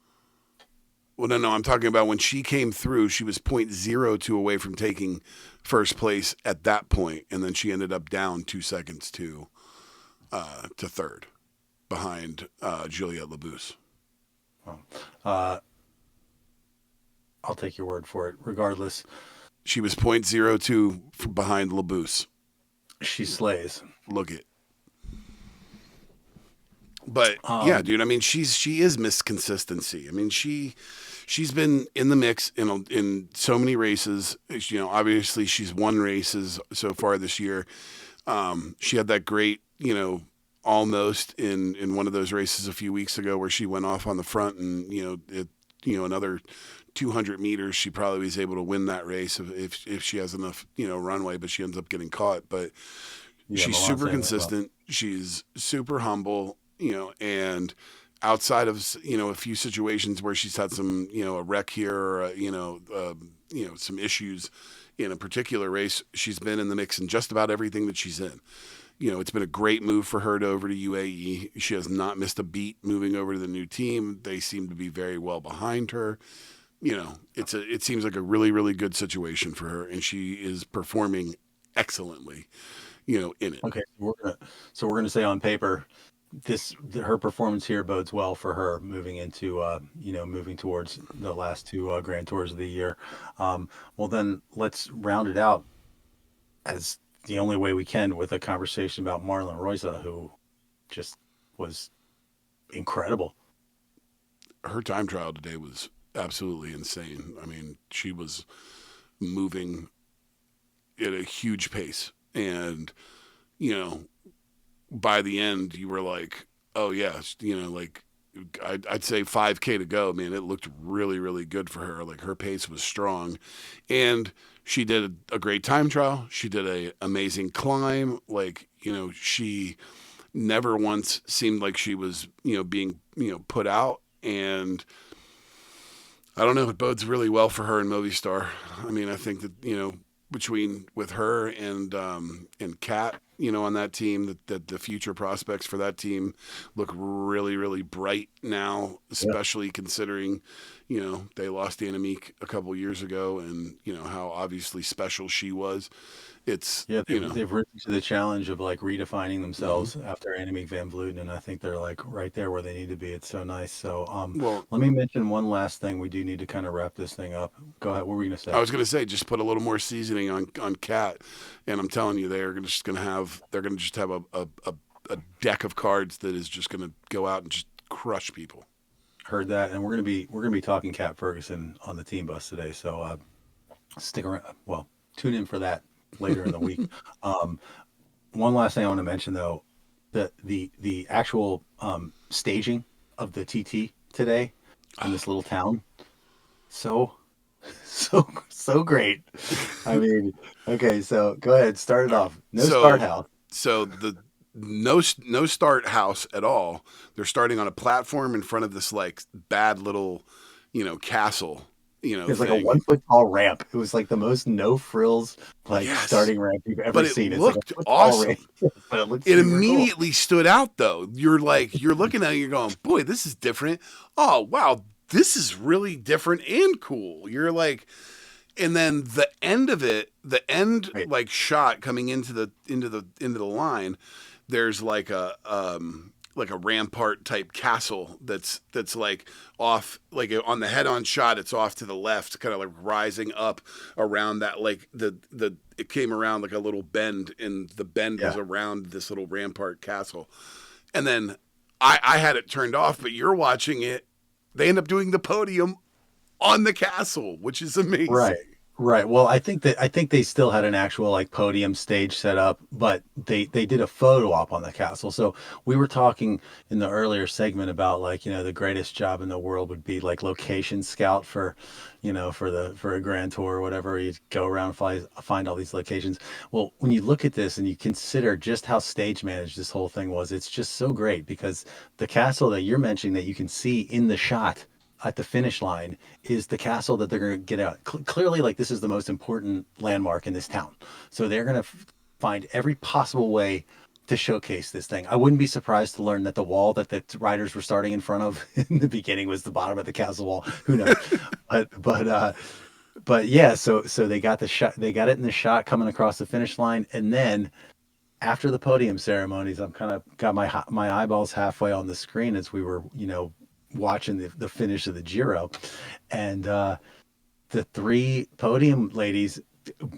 Well, no, I'm talking about when she came through, she was 0.02 away from taking first place at that point, and then she ended up down 2 seconds to third, behind Juliette Labousse. I'll take your word for it. Regardless, She was 0.02 behind Labousse. she slays. Look it. But yeah, dude. I mean, she is Miss Consistency. I mean, she's been in the mix in so many races. Obviously she's won races so far this year. She had that great, almost in one of those races a few weeks ago where she went off on the front, and another 200 meters, she probably was able to win that race if she has enough, runway, but she ends up getting caught. But she's super consistent. She's super humble, and outside of, a few situations where she's had some, a wreck here, or, some issues in a particular race, she's been in the mix in just about everything that she's in. It's been a great move for her over to UAE. She has not missed a beat moving over to the new team. They seem to be very well behind her. It seems like a really, really good situation for her, and she is performing excellently, in it. Okay, so we're gonna say on paper, her performance here bodes well for her moving into moving towards the last 2 Grand Tours of the year. Well, then let's round it out as the only way we can with a conversation about Marlon Royza, who just was incredible. Her time trial today was absolutely insane. I mean, she was moving at a huge pace, and by the end you were like, oh yeah, like I'd say 5K to go, man. It looked really, really good for her. Like, her pace was strong, and she did a great time trial. She did an amazing climb. Like, she never once seemed like she was, being, put out. And I don't know, it bodes really well for her in Movistar. I mean, I think that, with her and Kat, on that team, that the future prospects for that team look really, really bright now, especially considering, they lost Annemiek a couple years ago, and, how obviously special she was. It's, they've risen to the challenge of like redefining themselves after Annemiek van Vleuten, and I think they're like right there where they need to be. It's so nice. So let me mention one last thing. We do need to kind of wrap this thing up. Go ahead. What were we gonna say? I was gonna say, just put a little more seasoning on Cat, and I'm telling you, they're gonna just have a deck of cards that is just gonna go out and just crush people. Heard that, and we're gonna be talking Kat Ferguson on the team bus today. So stick around. Well, tune in for that later in the week. One last thing I want to mention, though, the actual staging of the TT today in this little town, so great. I mean, okay, so go ahead, start it off. Start house. So the no start house at all. They're starting on a platform in front of this like bad little, castle. It's like a 1 foot tall ramp. It was like the most no frills starting ramp you've ever seen. But it looked awesome. But it immediately stood out though. You're looking at it, you're going, boy, this is different. Oh wow, this is really different and cool. You're like, and then the end of it, like shot coming into the line, there's like a rampart type castle that's like off, like on the head-on shot, it's off to the left, kind of like rising up around that, like it came around like a little bend, and the bend was around this little rampart castle. And then I had it turned off, but you're watching it. They end up doing the podium on the castle, which is amazing. Right. Right. Well, I think they still had an actual like podium stage set up, but they did a photo op on the castle. So we were talking in the earlier segment about like, the greatest job in the world would be like location scout for, for a grand tour or whatever. You go around, find all these locations. Well, when you look at this and you consider just how stage managed this whole thing was, it's just so great because the castle that you're mentioning that you can see in the shot at the finish line is the castle that they're going to get out. Clearly, like this is the most important landmark in this town. So they're going to find every possible way to showcase this thing. I wouldn't be surprised to learn that the wall that the riders were starting in front of in the beginning was the bottom of the castle wall. Who knows? but yeah, so they got the shot, they got it in the shot coming across the finish line. And then after the podium ceremonies, I'm kind of got my eyeballs halfway on the screen as we were, watching the finish of the Giro, and the three podium ladies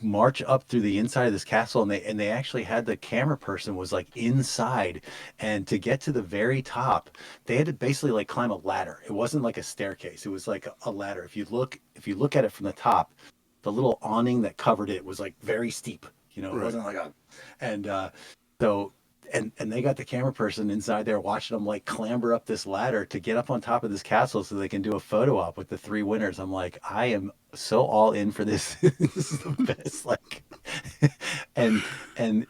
march up through the inside of this castle, and they actually had the camera person was like inside, and to get to the very top they had to basically like climb a ladder. It wasn't like a staircase, it was like a ladder. If you look at it from the top, the little awning that covered it was like very steep, it Right. wasn't like so and they got the camera person inside there watching them like clamber up this ladder to get up on top of this castle so they can do a photo op with the three winners. I'm like, I am so all in for this. This is the best. Like, and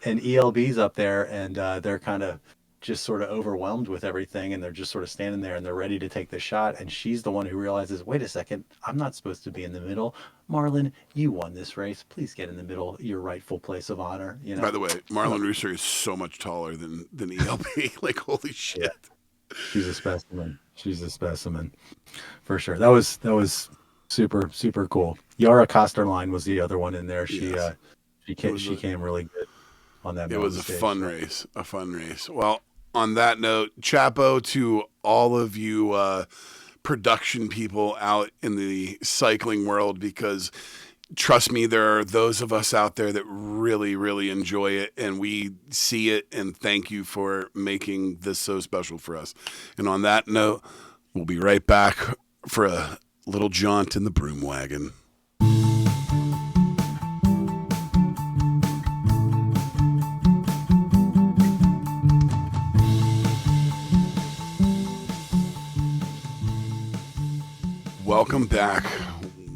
ELB's up there, and they're kind of just sort of overwhelmed with everything, and they're just sort of standing there and they're ready to take the shot, and she's the one who realizes, wait a second, I'm not supposed to be in the middle. Marlon, you won this race, please get in the middle, your rightful place of honor. By the way, Marlon Rooster is so much taller than ELB. Like, holy shit. Yeah. She's a specimen for sure. That was super, super cool. Yara Kosterline was the other one in there. She came really good on that. It was a fun race. Well, on that note, chapo to all of you production people out in the cycling world, because trust me, there are those of us out there that really, really enjoy it, and we see it, and thank you for making this so special for us. And on that note, we'll be right back for a little jaunt in the Broom Wagon. Welcome back.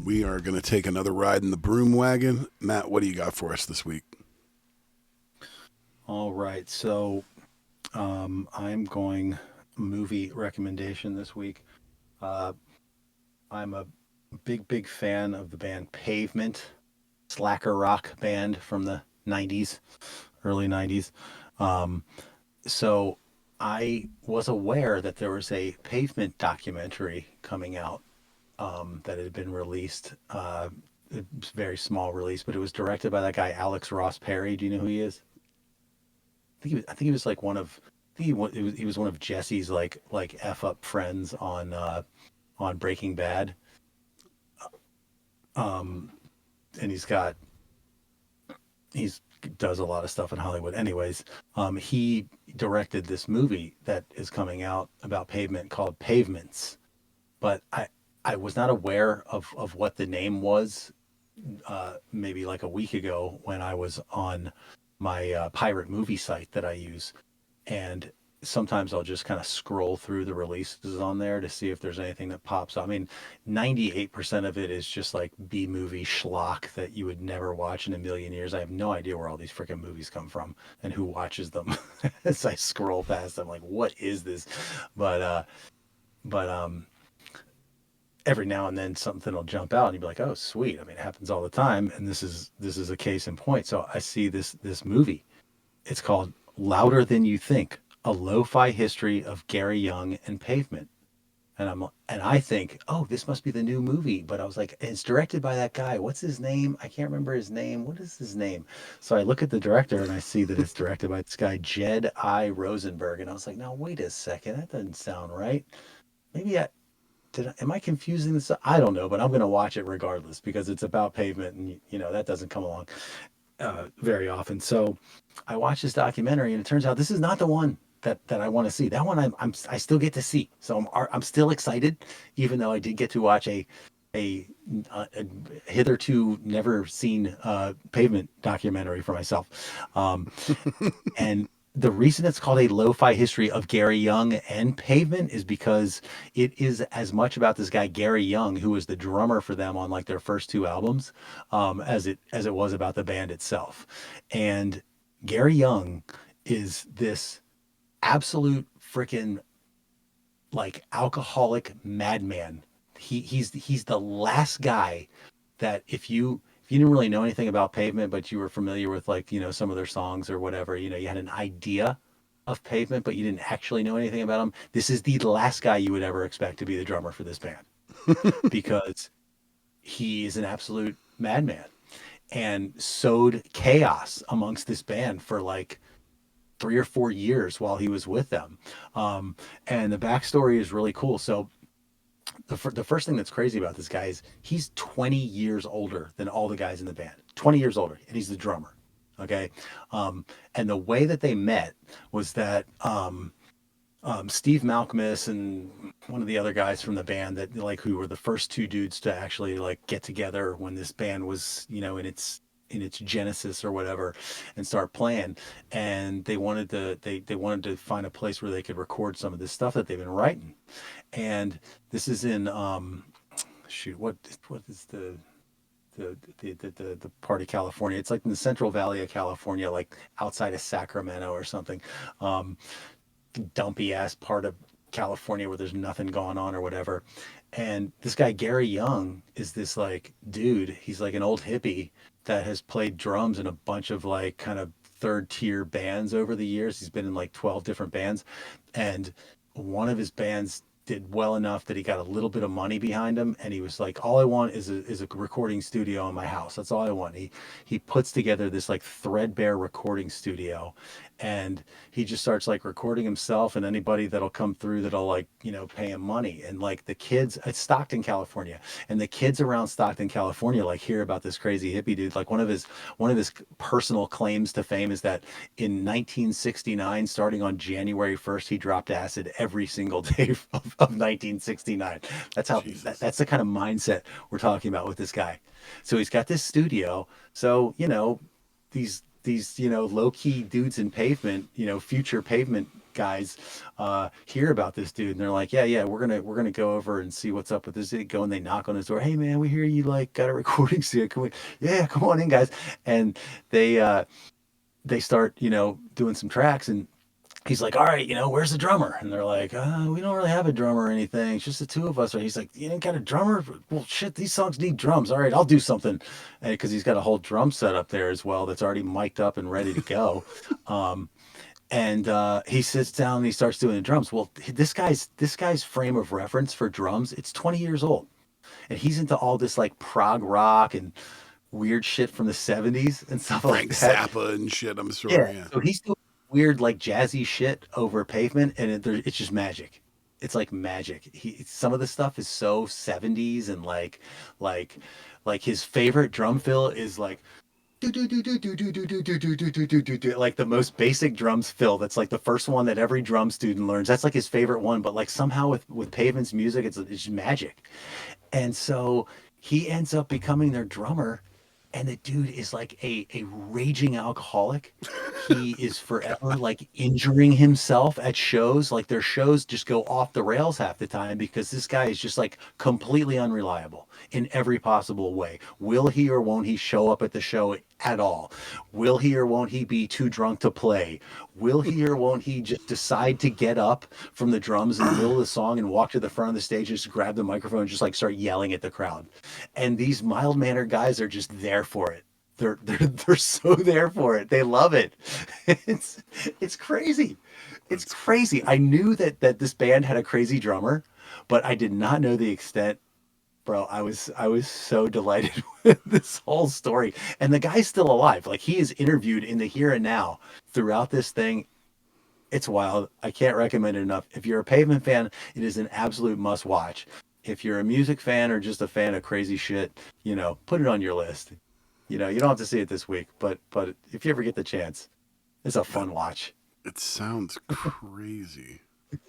We are going to take another ride in the Broom Wagon. Matt, what do you got for us this week? All right. So I'm going movie recommendation this week. I'm a big fan of the band Pavement, slacker rock band from the 90s, early 90s. So I was aware that there was a Pavement documentary coming out that had been released. It was a very small release, but it was directed by that guy Alex Ross Perry. Do you know who he is? I think he was like one of. He was one of Jesse's like F up friends on Breaking Bad. And he does a lot of stuff in Hollywood. Anyways, he directed this movie that is coming out about pavement called Pavements, but I was not aware of what the name was maybe like a week ago when I was on my pirate movie site that I use. And sometimes I'll just kind of scroll through the releases on there to see if there's anything that pops up. I mean, 98% of it is just like B movie schlock that you would never watch in a million years. I have no idea where all these freaking movies come from and who watches them. As I scroll past, I'm like, what is this? But every now and then something will jump out and you'll be like, oh, sweet. I mean, it happens all the time. And this is a case in point. So I see this movie. It's called Louder Than You Think, a lo-fi history of Gary Young and Pavement. And I think, oh, this must be the new movie. But I was like, it's directed by that guy. What's his name? I can't remember his name. What is his name? So I look at the director and I see that it's directed by this guy, Jed I. Rosenberg. And I was like, no, wait a second. That doesn't sound right. Maybe am I confusing this? I don't know, but I'm going to watch it regardless because it's about pavement, and that doesn't come along very often. So I watched this documentary, and it turns out this is not the one that I want to see. That one I still get to see, so I'm still excited, even though I did get to watch a a, a hitherto never seen Pavement documentary for myself. And the reason it's called a lo-fi history of Gary Young and Pavement is because it is as much about this guy Gary Young, who was the drummer for them on like their first two albums, as it was about the band itself. And Gary Young is this absolute freaking like alcoholic madman. He's the last guy that if you didn't really know anything about Pavement, but you were familiar with like, some of their songs or whatever, you had an idea of Pavement, but you didn't actually know anything about them. This is the last guy you would ever expect to be the drummer for this band because he is an absolute madman and sowed chaos amongst this band for like 3 or 4 years while he was with them. And the backstory is really cool. So the first thing that's crazy about this guy is he's 20 years older than all the guys in the band. 20 years older, and he's the drummer. Okay. And the way that they met was that Steve Malkmus and one of the other guys from the band that like who were the first two dudes to actually like get together when this band was, in its genesis or whatever and start playing, and they wanted to find a place where they could record some of this stuff that they've been writing. And this is in shoot, what is the part of California? It's like in the Central Valley of California, like outside of Sacramento or something. Dumpy ass part of California where there's nothing going on or whatever. And this guy Gary Young is this like dude, he's like an old hippie that has played drums in a bunch of like kind of third tier bands over the years. He's been in like 12 different bands, and one of his bands did well enough that he got a little bit of money behind him, and he was like, all I want is a recording studio in my house. That's all I want. He puts together this like threadbare recording studio, and he just starts like recording himself and anybody that'll come through that'll like pay him money. And like the kids, it's Stockton, California, and the kids around Stockton, California like hear about this crazy hippie dude. Like one of his personal claims to fame is that in 1969, starting on January 1st, he dropped acid every single day of 1969. That's how that's the kind of mindset we're talking about with this guy. So he's got this studio. So these low key dudes in Pavement, future Pavement guys hear about this dude, and they're like, yeah, we're gonna go over and see what's up with this. They go and they knock on his door. Hey man, we hear you like got a recording studio. Can we? Yeah, come on in, guys. And they start doing some tracks, and he's like, all right, where's the drummer? And they're like, we don't really have a drummer or anything. It's just the two of us. Or he's like, you ain't got a drummer? Well, shit, these songs need drums. All right, I'll do something. Because he's got a whole drum set up there as well that's already mic'd up and ready to go. And he sits down and he starts doing the drums. Well, this guy's frame of reference for drums, it's 20 years old. And he's into all this like prog rock and weird shit from the 70s and stuff Frank like that. Zappa and shit, I'm sure. Yeah. Yeah. So he's doing weird, like jazzy shit over Pavement, and it's just magic. It's like magic. Some of the stuff is so 70s, and like, like his favorite drum fill is like do do do do do do do do do do do do do do do, like the most basic drums fill. That's like the first one that every drum student learns. That's like his favorite one. But like somehow with Pavement's music, it's just magic. And so he ends up becoming their drummer, and the dude is like a raging alcoholic. He is forever like injuring himself at shows. Like their shows just go off the rails half the time because this guy is just like completely unreliable in every possible way. Will he or won't he show up at the show at all? Will he or won't he be too drunk to play? Will he or won't he just decide to get up from the drums in the middle of the song and walk to the front of the stage, just grab the microphone and just like start yelling at the crowd? And these mild-mannered guys are just there for it. They're so there for it. They love it. It's crazy. It's crazy. I knew that this band had a crazy drummer, but I did not know the extent. Bro, I was so delighted with this whole story. And the guy's still alive. Like he is interviewed in the here and now throughout this thing. It's wild. I can't recommend it enough. If you're a Pavement fan, it is an absolute must watch. If you're a music fan or just a fan of crazy shit, put it on your list. You don't have to see it this week, but if you ever get the chance, it's a fun watch. It sounds crazy.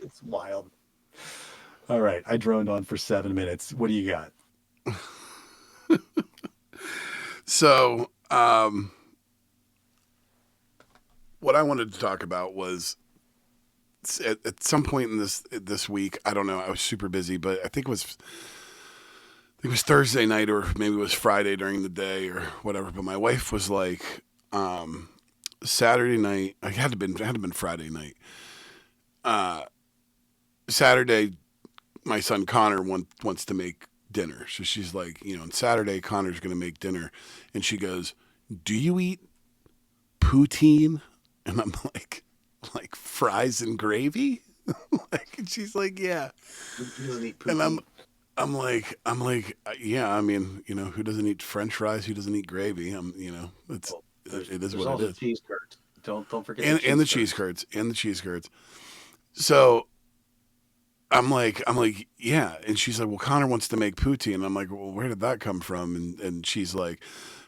It's wild. All right, I droned on for 7 minutes. What do you got? So, what I wanted to talk about was at some point in this week. I don't know. I was super busy, but I think it was Thursday night or maybe it was Friday during the day or whatever. But my wife was like, Saturday night. It had to been Friday night. Saturday, my son Connor wants to make dinner. So she's like, on Saturday, Connor's going to make dinner. And she goes, "Do you eat poutine?" And I'm like fries and gravy? And she's like, "Yeah." He doesn't eat And poutine. I'm like, yeah, I mean, who doesn't eat French fries? Who doesn't eat gravy? Well, it is there's what it also is. cheese curds. Don't forget And the cheese curds. So I'm like, yeah. And she's like, "Well, Connor wants to make poutine." And I'm like, "Well, where did that come from?" And she's like,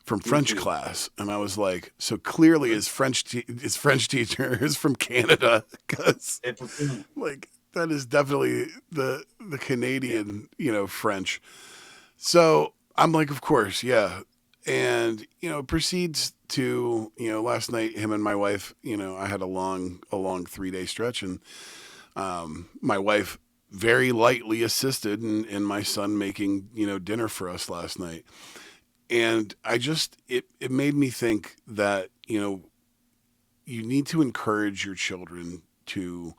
"From French YouTube. class." And I was like, "So clearly his French teacher is from Canada, because And poutine. like that is definitely the Canadian, French." So I'm like, "Of course, yeah." And proceeds to, last night, him and my wife, I had a long 3-day stretch, and my wife very lightly assisted in my son making, dinner for us last night. And it made me think that, you need to encourage your children to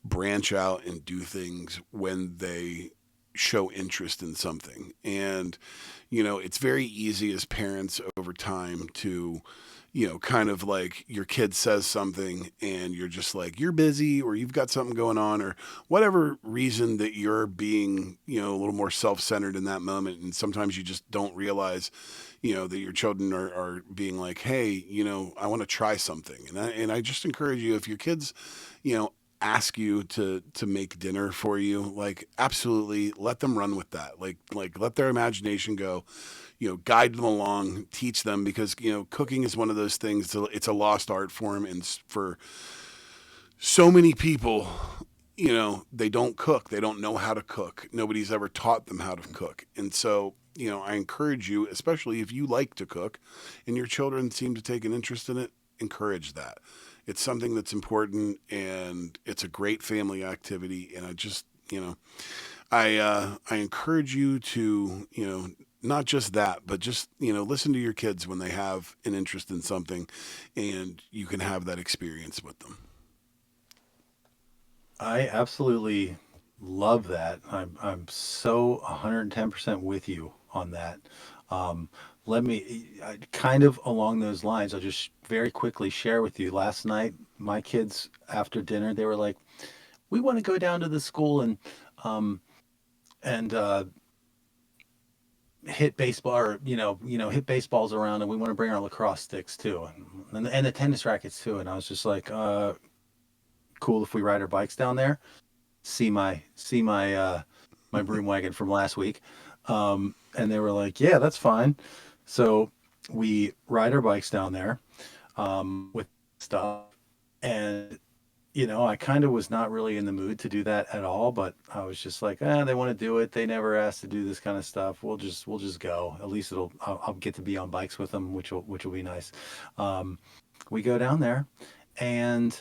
branch out and do things when they show interest in something. And, it's very easy as parents over time to, kind of like your kid says something and you're just like, you're busy or you've got something going on or whatever reason that you're being, a little more self-centered in that moment. And sometimes you just don't realize, that your children are being like, "Hey, I want to try something." And I just encourage you, if your kids, ask you to make dinner for you, like absolutely let them run with that. Like let their imagination go, guide them along, teach them, because cooking is one of those things. It's a lost art form, and for so many people, they don't cook. They don't know how to cook. Nobody's ever taught them how to cook. And so, I encourage you, especially if you like to cook and your children seem to take an interest in it, encourage that. It's something that's important, and it's a great family activity. And I just, I encourage you to, not just that, but just, listen to your kids when they have an interest in something, and you can have that experience with them. I absolutely love that. I'm so 110% with you on that. Um, kind of along those lines, I'll just very quickly share with you. Last night, my kids after dinner, they were like, "We want to go down to the school um, and hit baseball, or hit baseballs around, and we want to bring our lacrosse sticks too, and the tennis rackets too." And I was just like, "Cool if we ride our bikes down there." See my my broom wagon from last week. And they were like, "Yeah, that's fine." So we ride our bikes down there with stuff. And I kind of was not really in the mood to do that at all, but I was just like, they want to do it. They never asked to do this kind of stuff. We'll just go. At least I'll get to be on bikes with them, which will be nice. Um, we go down there, and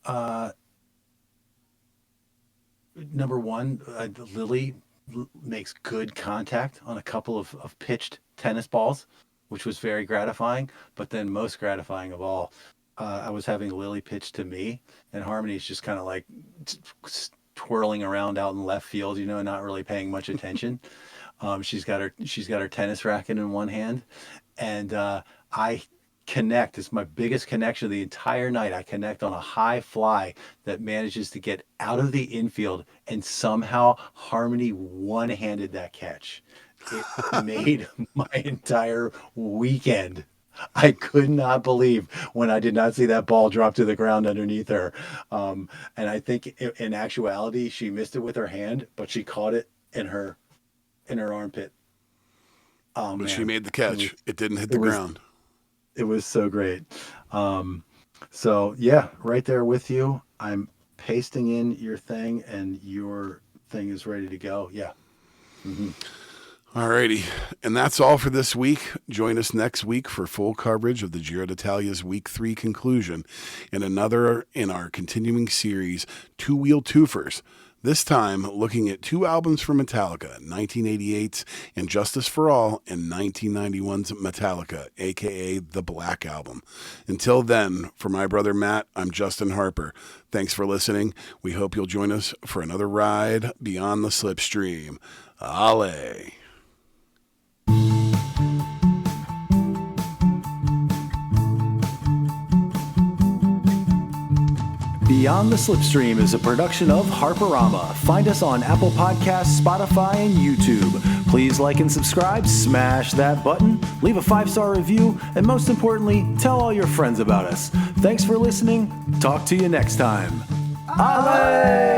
uh, number one, Lily makes good contact on a couple of pitched tennis balls, which was very gratifying. But then, most gratifying of all, I was having Lily pitch to me, and Harmony's just kind of like twirling around out in left field, not really paying much attention. She's got her tennis racket in one hand, and I connect. It's my biggest connection of the entire night. I connect on a high fly that manages to get out of the infield, and somehow Harmony one-handed that catch. It made my entire weekend. I could not believe when I did not see that ball drop to the ground underneath her. And I think in actuality, she missed it with her hand, but she caught it in her armpit. Oh But she man, made the it was catch. It didn't hit it the was ground. it was so great. Um, so yeah, right there with you. I'm pasting in your thing, and your thing is ready to go. Yeah. Hmm. Alrighty, and that's all for this week. Join us next week for full coverage of the Giro d'Italia's Week 3 conclusion and another in our continuing series, Two Wheel Twofers. This time, looking at two albums from Metallica, 1988's And Justice for All and 1991's Metallica, aka the Black Album. Until then, for my brother Matt, I'm Justin Harper. Thanks for listening. We hope you'll join us for another ride beyond the slipstream. Ale! Beyond the Slipstream is a production of Harperama. Find us on Apple Podcasts, Spotify, and YouTube. Please like and subscribe, smash that button, leave a 5-star review, and most importantly, tell all your friends about us. Thanks for listening. Talk to you next time. Ale!